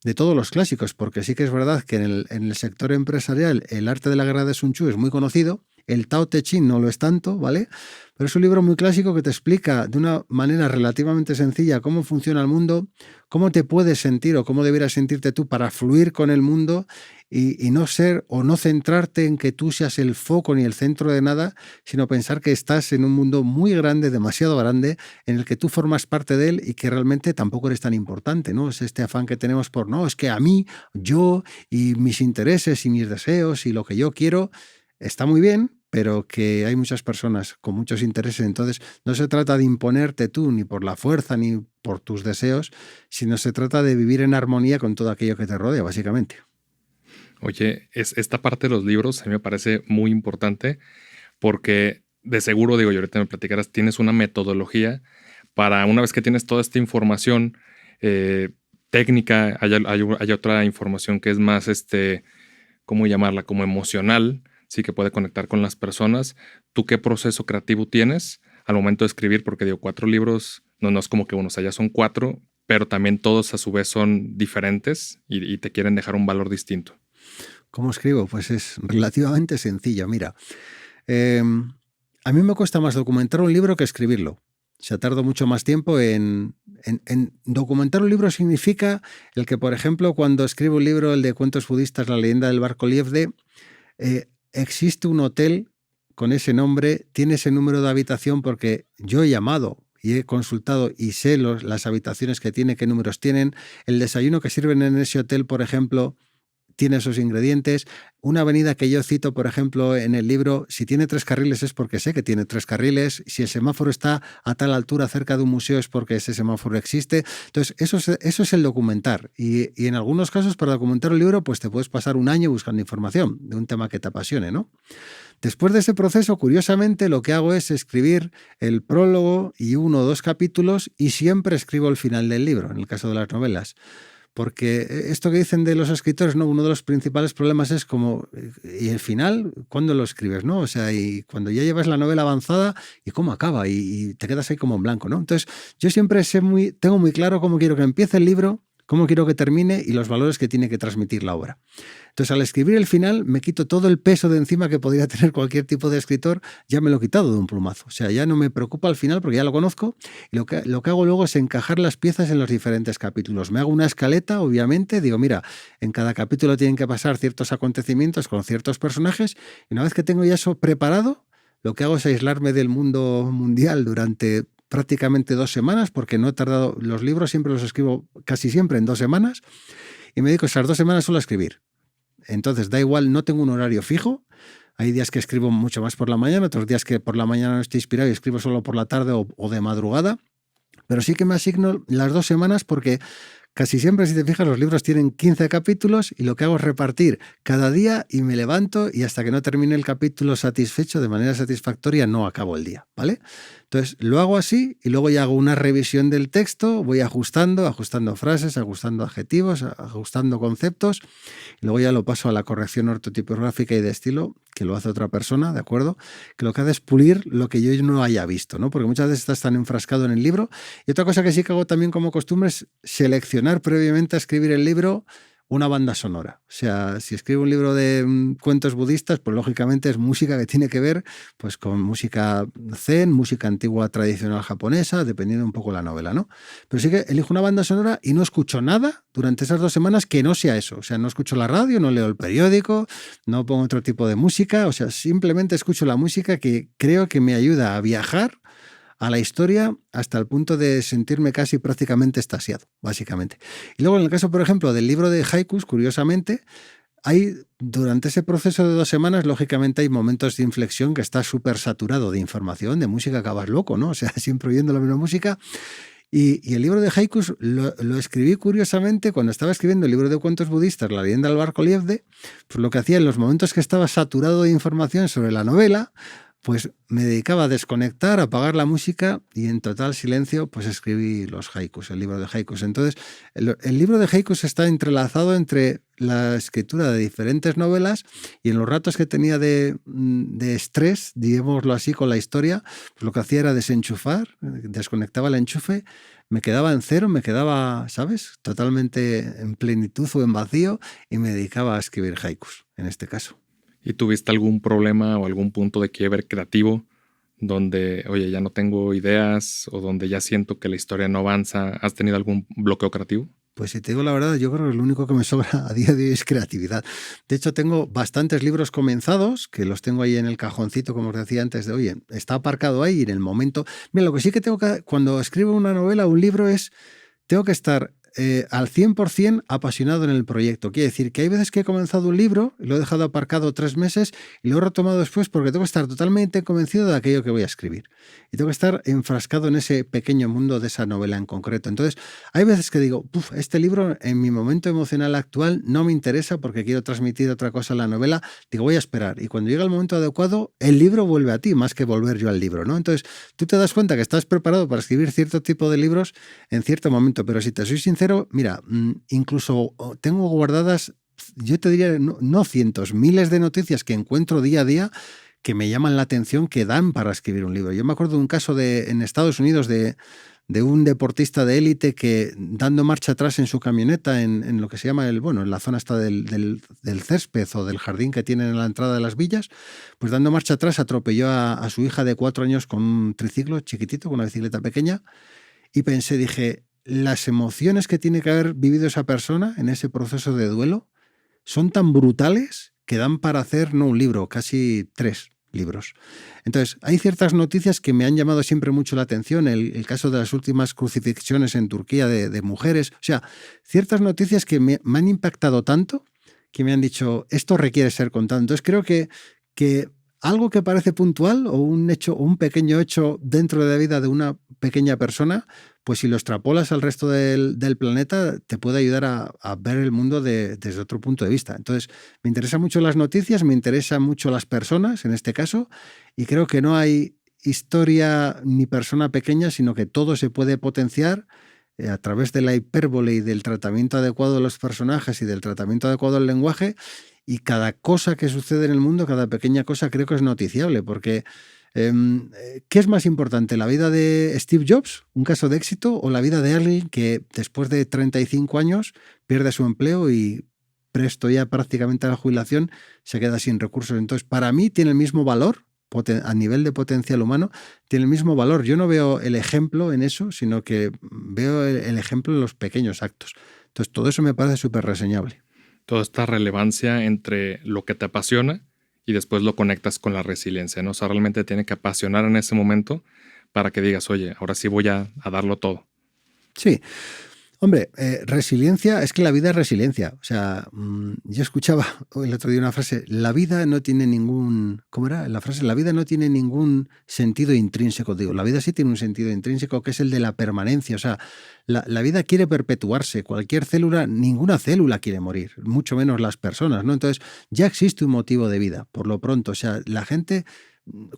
de todos los clásicos, porque sí que es verdad que en el sector empresarial el arte de la guerra de Sun Tzu es muy conocido, el Tao Te Ching no lo es tanto, ¿vale? Pero es un libro muy clásico que te explica de una manera relativamente sencilla cómo funciona el mundo, cómo te puedes sentir o cómo debieras sentirte tú para fluir con el mundo y no ser o no centrarte en que tú seas el foco ni el centro de nada, sino pensar que estás en un mundo muy grande, demasiado grande, en el que tú formas parte de él y que realmente tampoco eres tan importante, ¿no? Es este afán que tenemos por, no, es que a mí, yo y mis intereses y mis deseos y lo que yo quiero está muy bien, pero que hay muchas personas con muchos intereses. Entonces, no se trata de imponerte tú ni por la fuerza ni por tus deseos, sino se trata de vivir en armonía con todo aquello que te rodea, básicamente. Oye, esta parte de los libros a mí me parece muy importante porque de seguro, digo, y ahorita me platicarás, tienes una metodología para una vez que tienes toda esta información, técnica, hay otra información que es más, ¿cómo llamarla? Como emocional, sí, que puede conectar con las personas. ¿Tú qué proceso creativo tienes al momento de escribir? Porque digo, 4 libros, no es como que uno, o sea, ya son 4, pero también todos a su vez son diferentes y te quieren dejar un valor distinto. ¿Cómo escribo? Pues es relativamente sencillo. Mira, a mí me cuesta más documentar un libro que escribirlo. O sea, tardo mucho más tiempo en documentar un libro. Significa el que, por ejemplo, cuando escribo un libro, el de cuentos budistas, La leyenda del barco Lievde, existe un hotel con ese nombre, tiene ese número de habitación porque yo he llamado y he consultado y sé las habitaciones que tiene, qué números tienen. El desayuno que sirven en ese hotel, por ejemplo, tiene esos ingredientes. Una avenida que yo cito, por ejemplo, en el libro, si tiene 3 carriles es porque sé que tiene 3 carriles. Si el semáforo está a tal altura cerca de un museo es porque ese semáforo existe. Entonces, eso es el documentar. Y en algunos casos, para documentar un libro, pues te puedes pasar un año buscando información de un tema que te apasione, ¿no? Después de ese proceso, curiosamente, lo que hago es escribir el prólogo y 1 o 2 capítulos y siempre escribo el final del libro, en el caso de las novelas. Porque esto que dicen de los escritores, ¿no? Uno de los principales problemas es como, ¿y el final? ¿Cuándo lo escribes? ¿No? O sea, y cuando ya llevas la novela avanzada, ¿y cómo acaba? Y te quedas ahí como en blanco, ¿no? Entonces, yo siempre tengo muy claro cómo quiero que empiece el libro, cómo quiero que termine y los valores que tiene que transmitir la obra. Entonces, al escribir el final, me quito todo el peso de encima que podría tener cualquier tipo de escritor, ya me lo he quitado de un plumazo. O sea, ya no me preocupa al final porque ya lo conozco y lo que hago luego es encajar las piezas en los diferentes capítulos. Me hago una escaleta, obviamente, digo, mira, en cada capítulo tienen que pasar ciertos acontecimientos con ciertos personajes y una vez que tengo ya eso preparado, lo que hago es aislarme del mundo mundial durante prácticamente 2 semanas, porque no he tardado, los libros siempre los escribo casi siempre en 2 semanas y me dedico esas 2 semanas solo a escribir. Entonces, da igual, no tengo un horario fijo. Hay días que escribo mucho más por la mañana, otros días que por la mañana no estoy inspirado y escribo solo por la tarde o de madrugada. Pero sí que me asigno las 2 semanas porque casi siempre, si te fijas, los libros tienen 15 capítulos y lo que hago es repartir cada día y me levanto y hasta que no termine el capítulo satisfecho, de manera satisfactoria, no acabo el día, ¿vale? Entonces, lo hago así y luego ya hago una revisión del texto, voy ajustando frases, ajustando adjetivos, ajustando conceptos y luego ya lo paso a la corrección ortotipográfica y de estilo, que lo hace otra persona, ¿de acuerdo? Que lo que hace es pulir lo que yo no haya visto, ¿no? Porque muchas veces estás tan enfrascado en el libro. Y otra cosa que sí que hago también como costumbre es seleccionar previamente a escribir el libro una banda sonora. O sea, si escribo un libro de cuentos budistas, pues lógicamente es música que tiene que ver pues con música zen, música antigua tradicional japonesa, dependiendo un poco la novela, ¿no? Pero sí que elijo una banda sonora y no escucho nada durante esas 2 semanas que no sea eso. O sea, no escucho la radio, no leo el periódico, no pongo otro tipo de música. O sea, simplemente escucho la música que creo que me ayuda a viajar a la historia hasta el punto de sentirme casi prácticamente extasiado, básicamente. Y luego en el caso, por ejemplo, del libro de haikus, curiosamente, durante ese proceso de 2 semanas, lógicamente hay momentos de inflexión que estás súper saturado de información, de música, acabas loco, ¿no? O sea, siempre oyendo la misma música. Y el libro de haikus lo escribí curiosamente cuando estaba escribiendo el libro de cuentos budistas, La leyenda del barco Lievde, pues lo que hacía en los momentos que estaba saturado de información sobre la novela, pues me dedicaba a desconectar, a apagar la música y en total silencio pues escribí los haikus, el libro de haikus. Entonces, el libro de haikus está entrelazado entre la escritura de diferentes novelas y en los ratos que tenía de estrés, digámoslo así, con la historia, pues lo que hacía era desenchufar, desconectaba el enchufe, me quedaba en cero, me quedaba, ¿sabes?, totalmente en plenitud o en vacío y me dedicaba a escribir haikus, en este caso. ¿Y tuviste algún problema o algún punto de quiebre creativo donde, oye, ya no tengo ideas o donde ya siento que la historia no avanza? ¿Has tenido algún bloqueo creativo? Pues si te digo la verdad, yo creo que lo único que me sobra a día de hoy es creatividad. De hecho, tengo bastantes libros comenzados, que los tengo ahí en el cajoncito, como os decía antes, de, oye, está aparcado ahí y en el momento... Mira, lo que sí que tengo que... Cuando escribo una novela, un libro tengo que estar al 100% apasionado en el proyecto. Quiere decir que hay veces que he comenzado un libro, lo he dejado aparcado 3 meses y lo he retomado después porque tengo que estar totalmente convencido de aquello que voy a escribir. Y tengo que estar enfrascado en ese pequeño mundo de esa novela en concreto. Entonces, hay veces que digo, este libro en mi momento emocional actual no me interesa porque quiero transmitir otra cosa en la novela. Digo, voy a esperar. Y cuando llega el momento adecuado, el libro vuelve a ti más que volver yo al libro, ¿no? Entonces, tú te das cuenta que estás preparado para escribir cierto tipo de libros en cierto momento. Pero si te soy sincero, sincero, mira, incluso tengo guardadas, yo te diría, no cientos, miles de noticias que encuentro día a día que me llaman la atención, que dan para escribir un libro. Yo me acuerdo de un caso en Estados Unidos de un deportista de élite que, dando marcha atrás en su camioneta en lo que se llama en la zona esta del césped o del jardín que tienen en la entrada de las villas, pues dando marcha atrás atropelló a su hija de 4 años con un triciclo chiquitito, con una bicicleta pequeña, y dije, las emociones que tiene que haber vivido esa persona en ese proceso de duelo son tan brutales que dan para hacer, no un libro, casi 3 libros. Entonces, hay ciertas noticias que me han llamado siempre mucho la atención, el caso de las últimas crucifixiones en Turquía de mujeres, o sea, ciertas noticias que me han impactado tanto que me han dicho, esto requiere ser contado. Entonces, creo que algo que parece puntual o un hecho, o un pequeño hecho dentro de la vida de una pequeña persona, pues si lo extrapolas al resto del planeta, te puede ayudar a ver el mundo desde otro punto de vista. Entonces, me interesan mucho las noticias, me interesan mucho las personas, en este caso, y creo que no hay historia ni persona pequeña, sino que todo se puede potenciar a través de la hipérbole y del tratamiento adecuado de los personajes y del tratamiento adecuado del lenguaje, y cada cosa que sucede en el mundo, cada pequeña cosa, creo que es noticiable, porque ¿qué es más importante? ¿La vida de Steve Jobs, un caso de éxito, o la vida de alguien que después de 35 años pierde su empleo y presto ya prácticamente a la jubilación se queda sin recursos? Entonces, para mí tiene el mismo valor, a nivel de potencial humano, tiene el mismo valor. Yo no veo el ejemplo en eso, sino que veo el ejemplo en los pequeños actos. Entonces, todo eso me parece súper reseñable. Toda esta relevancia entre lo que te apasiona y después lo conectas con la resiliencia, ¿no? O sea, realmente tiene que apasionar en ese momento para que digas, oye, ahora sí voy a darlo todo. Sí. Hombre, resiliencia, es que la vida es resiliencia. O sea, yo escuchaba el otro día una frase, la vida no tiene ningún... ¿Cómo era la frase? La vida no tiene ningún sentido intrínseco. Digo, la vida sí tiene un sentido intrínseco, que es el de la permanencia. O sea, la vida quiere perpetuarse. Cualquier célula, ninguna célula quiere morir, mucho menos las personas, ¿no? Entonces, ya existe un motivo de vida, por lo pronto. O sea, la gente,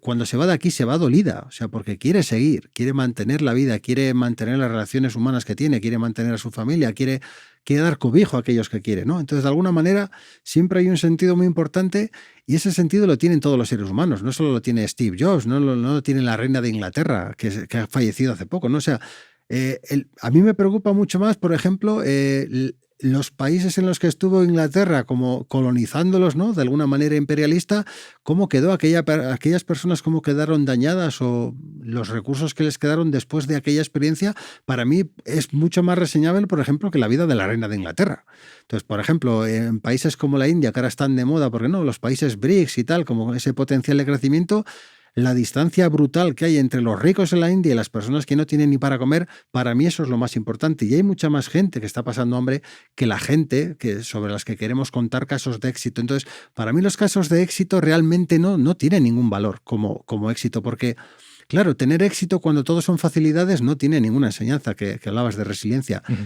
cuando se va de aquí, se va dolida, o sea, porque quiere seguir, quiere mantener la vida, quiere mantener las relaciones humanas que tiene, quiere mantener a su familia, quiere dar cobijo a aquellos que quiere, ¿no? Entonces, de alguna manera, siempre hay un sentido muy importante, y ese sentido lo tienen todos los seres humanos. No solo lo tiene Steve Jobs, no lo tiene la reina de Inglaterra, que ha fallecido hace poco, ¿no? O sea, a mí me preocupa mucho más, por ejemplo, los países en los que estuvo Inglaterra como colonizándolos, ¿no? De alguna manera imperialista, cómo quedó aquellas personas, cómo quedaron dañadas, o los recursos que les quedaron después de aquella experiencia. Para mí es mucho más reseñable, por ejemplo, que la vida de la reina de Inglaterra. Entonces, por ejemplo, en países como la India, que ahora están de moda, porque no, los países BRICS y tal, como ese potencial de crecimiento, la distancia brutal que hay entre los ricos en la India y las personas que no tienen ni para comer, para mí eso es lo más importante. Y hay mucha más gente que está pasando hambre que la gente sobre las que queremos contar casos de éxito. Entonces, para mí los casos de éxito realmente no tienen ningún valor como éxito, porque, claro, tener éxito cuando todo son facilidades no tiene ninguna enseñanza, que hablabas de resiliencia. Uh-huh.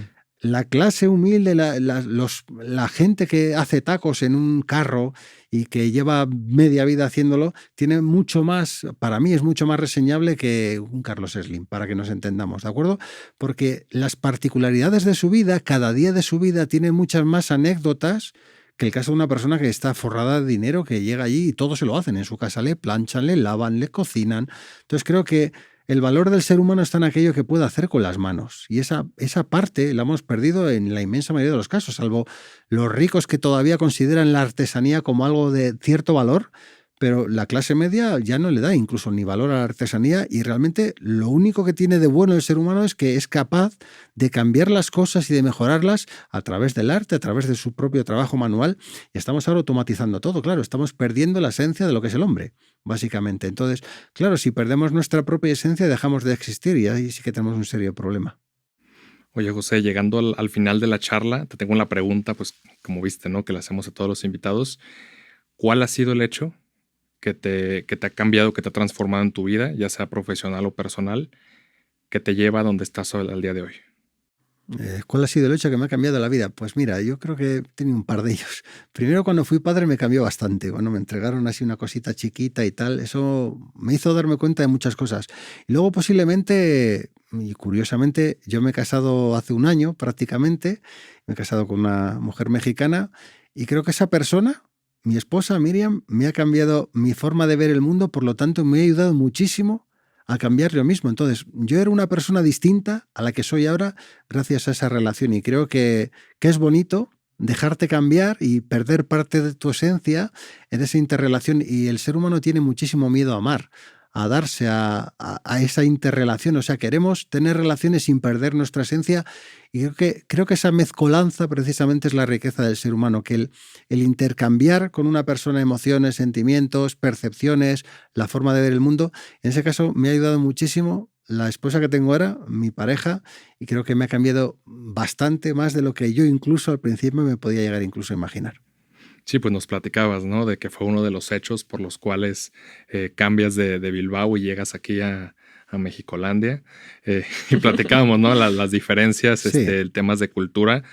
La clase humilde, la gente que hace tacos en un carro y que lleva media vida haciéndolo, tiene mucho más, para mí es mucho más reseñable que un Carlos Slim, para que nos entendamos, ¿de acuerdo? Porque las particularidades de su vida, cada día de su vida, tiene muchas más anécdotas que el caso de una persona que está forrada de dinero, que llega allí y todo se lo hacen. En su casa le planchan, le lavan, le cocinan. Entonces creo que el valor del ser humano está en aquello que puede hacer con las manos. Y esa parte la hemos perdido en la inmensa mayoría de los casos, salvo los ricos que todavía consideran la artesanía como algo de cierto valor, pero la clase media ya no le da incluso ni valor a la artesanía, y realmente lo único que tiene de bueno el ser humano es que es capaz de cambiar las cosas y de mejorarlas a través del arte, a través de su propio trabajo manual, y estamos ahora automatizando todo, claro, estamos perdiendo la esencia de lo que es el hombre, básicamente. Entonces, claro, si perdemos nuestra propia esencia, dejamos de existir, y ahí sí que tenemos un serio problema. Oye, José, llegando al final de la charla, te tengo una pregunta, pues como viste, ¿no? Que le hacemos a todos los invitados. ¿Cuál ha sido el hecho que te ha cambiado, que te ha transformado en tu vida, ya sea profesional o personal, que te lleva a donde estás al día de hoy? ¿Cuál ha sido el hecho que me ha cambiado la vida? Pues mira, yo creo que he tenido un par de ellos. Primero, cuando fui padre me cambió bastante. Cuando me entregaron así una cosita chiquita y tal, eso me hizo darme cuenta de muchas cosas. Y luego posiblemente y curiosamente yo me he casado hace un año prácticamente, me he casado con una mujer mexicana y creo que esa persona, mi esposa Miriam, me ha cambiado mi forma de ver el mundo, por lo tanto me ha ayudado muchísimo a cambiar yo mismo. Entonces, yo era una persona distinta a la que soy ahora gracias a esa relación y creo que es bonito dejarte cambiar y perder parte de tu esencia en esa interrelación. Y el ser humano tiene muchísimo miedo a amar, a darse a esa interrelación. O sea, queremos tener relaciones sin perder nuestra esencia y creo que esa mezcolanza precisamente es la riqueza del ser humano, que el intercambiar con una persona emociones, sentimientos, percepciones, la forma de ver el mundo, en ese caso me ha ayudado muchísimo la esposa que tengo ahora, mi pareja, y creo que me ha cambiado bastante más de lo que yo incluso al principio me podía llegar incluso a imaginar. Sí, pues nos platicabas, ¿no? De que fue uno de los hechos por los cuales cambias de Bilbao y llegas aquí a Mexicolandia. Y platicábamos, ¿no? Las diferencias, Sí, temas de cultura.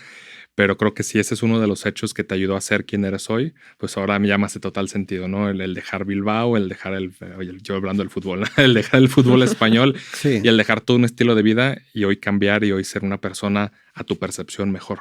Pero creo que si ese es uno de los hechos que te ayudó a ser quien eres hoy, pues ahora me llama hace total sentido, ¿no? El dejar Bilbao, el dejar oye, yo hablando del fútbol, ¿no? El dejar el fútbol español sí. y el dejar todo un estilo de vida y hoy cambiar y hoy ser una persona a tu percepción mejor.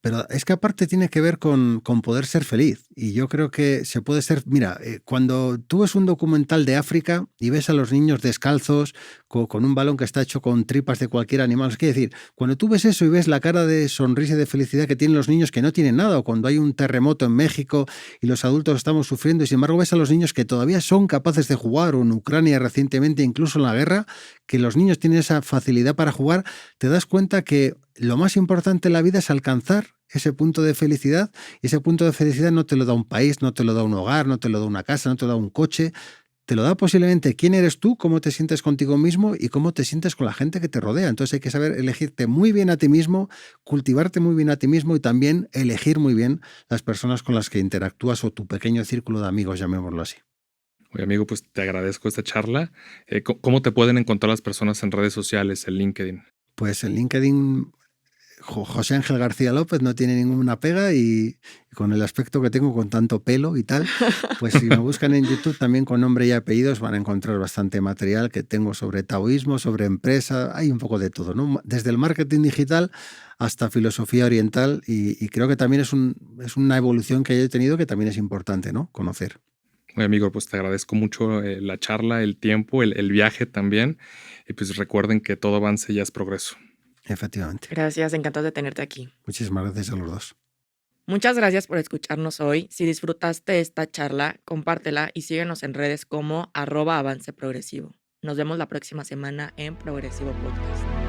Pero es que aparte tiene que ver con poder ser feliz. Y yo creo que se puede ser... Mira, cuando tú ves un documental de África y ves a los niños descalzos con un balón que está hecho con tripas de cualquier animal, es decir, cuando tú ves eso y ves la cara de sonrisa y de felicidad que tienen los niños que no tienen nada, o cuando hay un terremoto en México y los adultos estamos sufriendo, y sin embargo ves a los niños que todavía son capaces de jugar, o en Ucrania recientemente, incluso en la guerra, que los niños tienen esa facilidad para jugar, te das cuenta que lo más importante en la vida es alcanzar ese punto de felicidad, y ese punto de felicidad no te lo da un país, no te lo da un hogar, no te lo da una casa, no te lo da un coche, te lo da posiblemente quién eres tú, cómo te sientes contigo mismo y cómo te sientes con la gente que te rodea. Entonces hay que saber elegirte muy bien a ti mismo, cultivarte muy bien a ti mismo y también elegir muy bien las personas con las que interactúas o tu pequeño círculo de amigos, llamémoslo así. Oye, amigo, pues te agradezco esta charla. ¿Cómo te pueden encontrar las personas en redes sociales, en LinkedIn? Pues en LinkedIn José Ángel García López no tiene ninguna pega y con el aspecto que tengo con tanto pelo y tal, pues si me buscan en YouTube también con nombre y apellidos van a encontrar bastante material que tengo sobre taoísmo, sobre empresa, hay un poco de todo, ¿no? Desde el marketing digital hasta filosofía oriental y creo que también es una evolución que he tenido que también es importante, ¿no? Conocer. Oye, amigo, pues te agradezco mucho la charla, el tiempo, el viaje también. Y pues recuerden que todo avance ya es progreso. Efectivamente. Gracias, encantado de tenerte aquí. Muchísimas gracias a los dos. Muchas gracias por escucharnos hoy. Si disfrutaste esta charla, compártela y síguenos en redes como @avanceprogresivo. Nos vemos la próxima semana en Progresivo Podcast.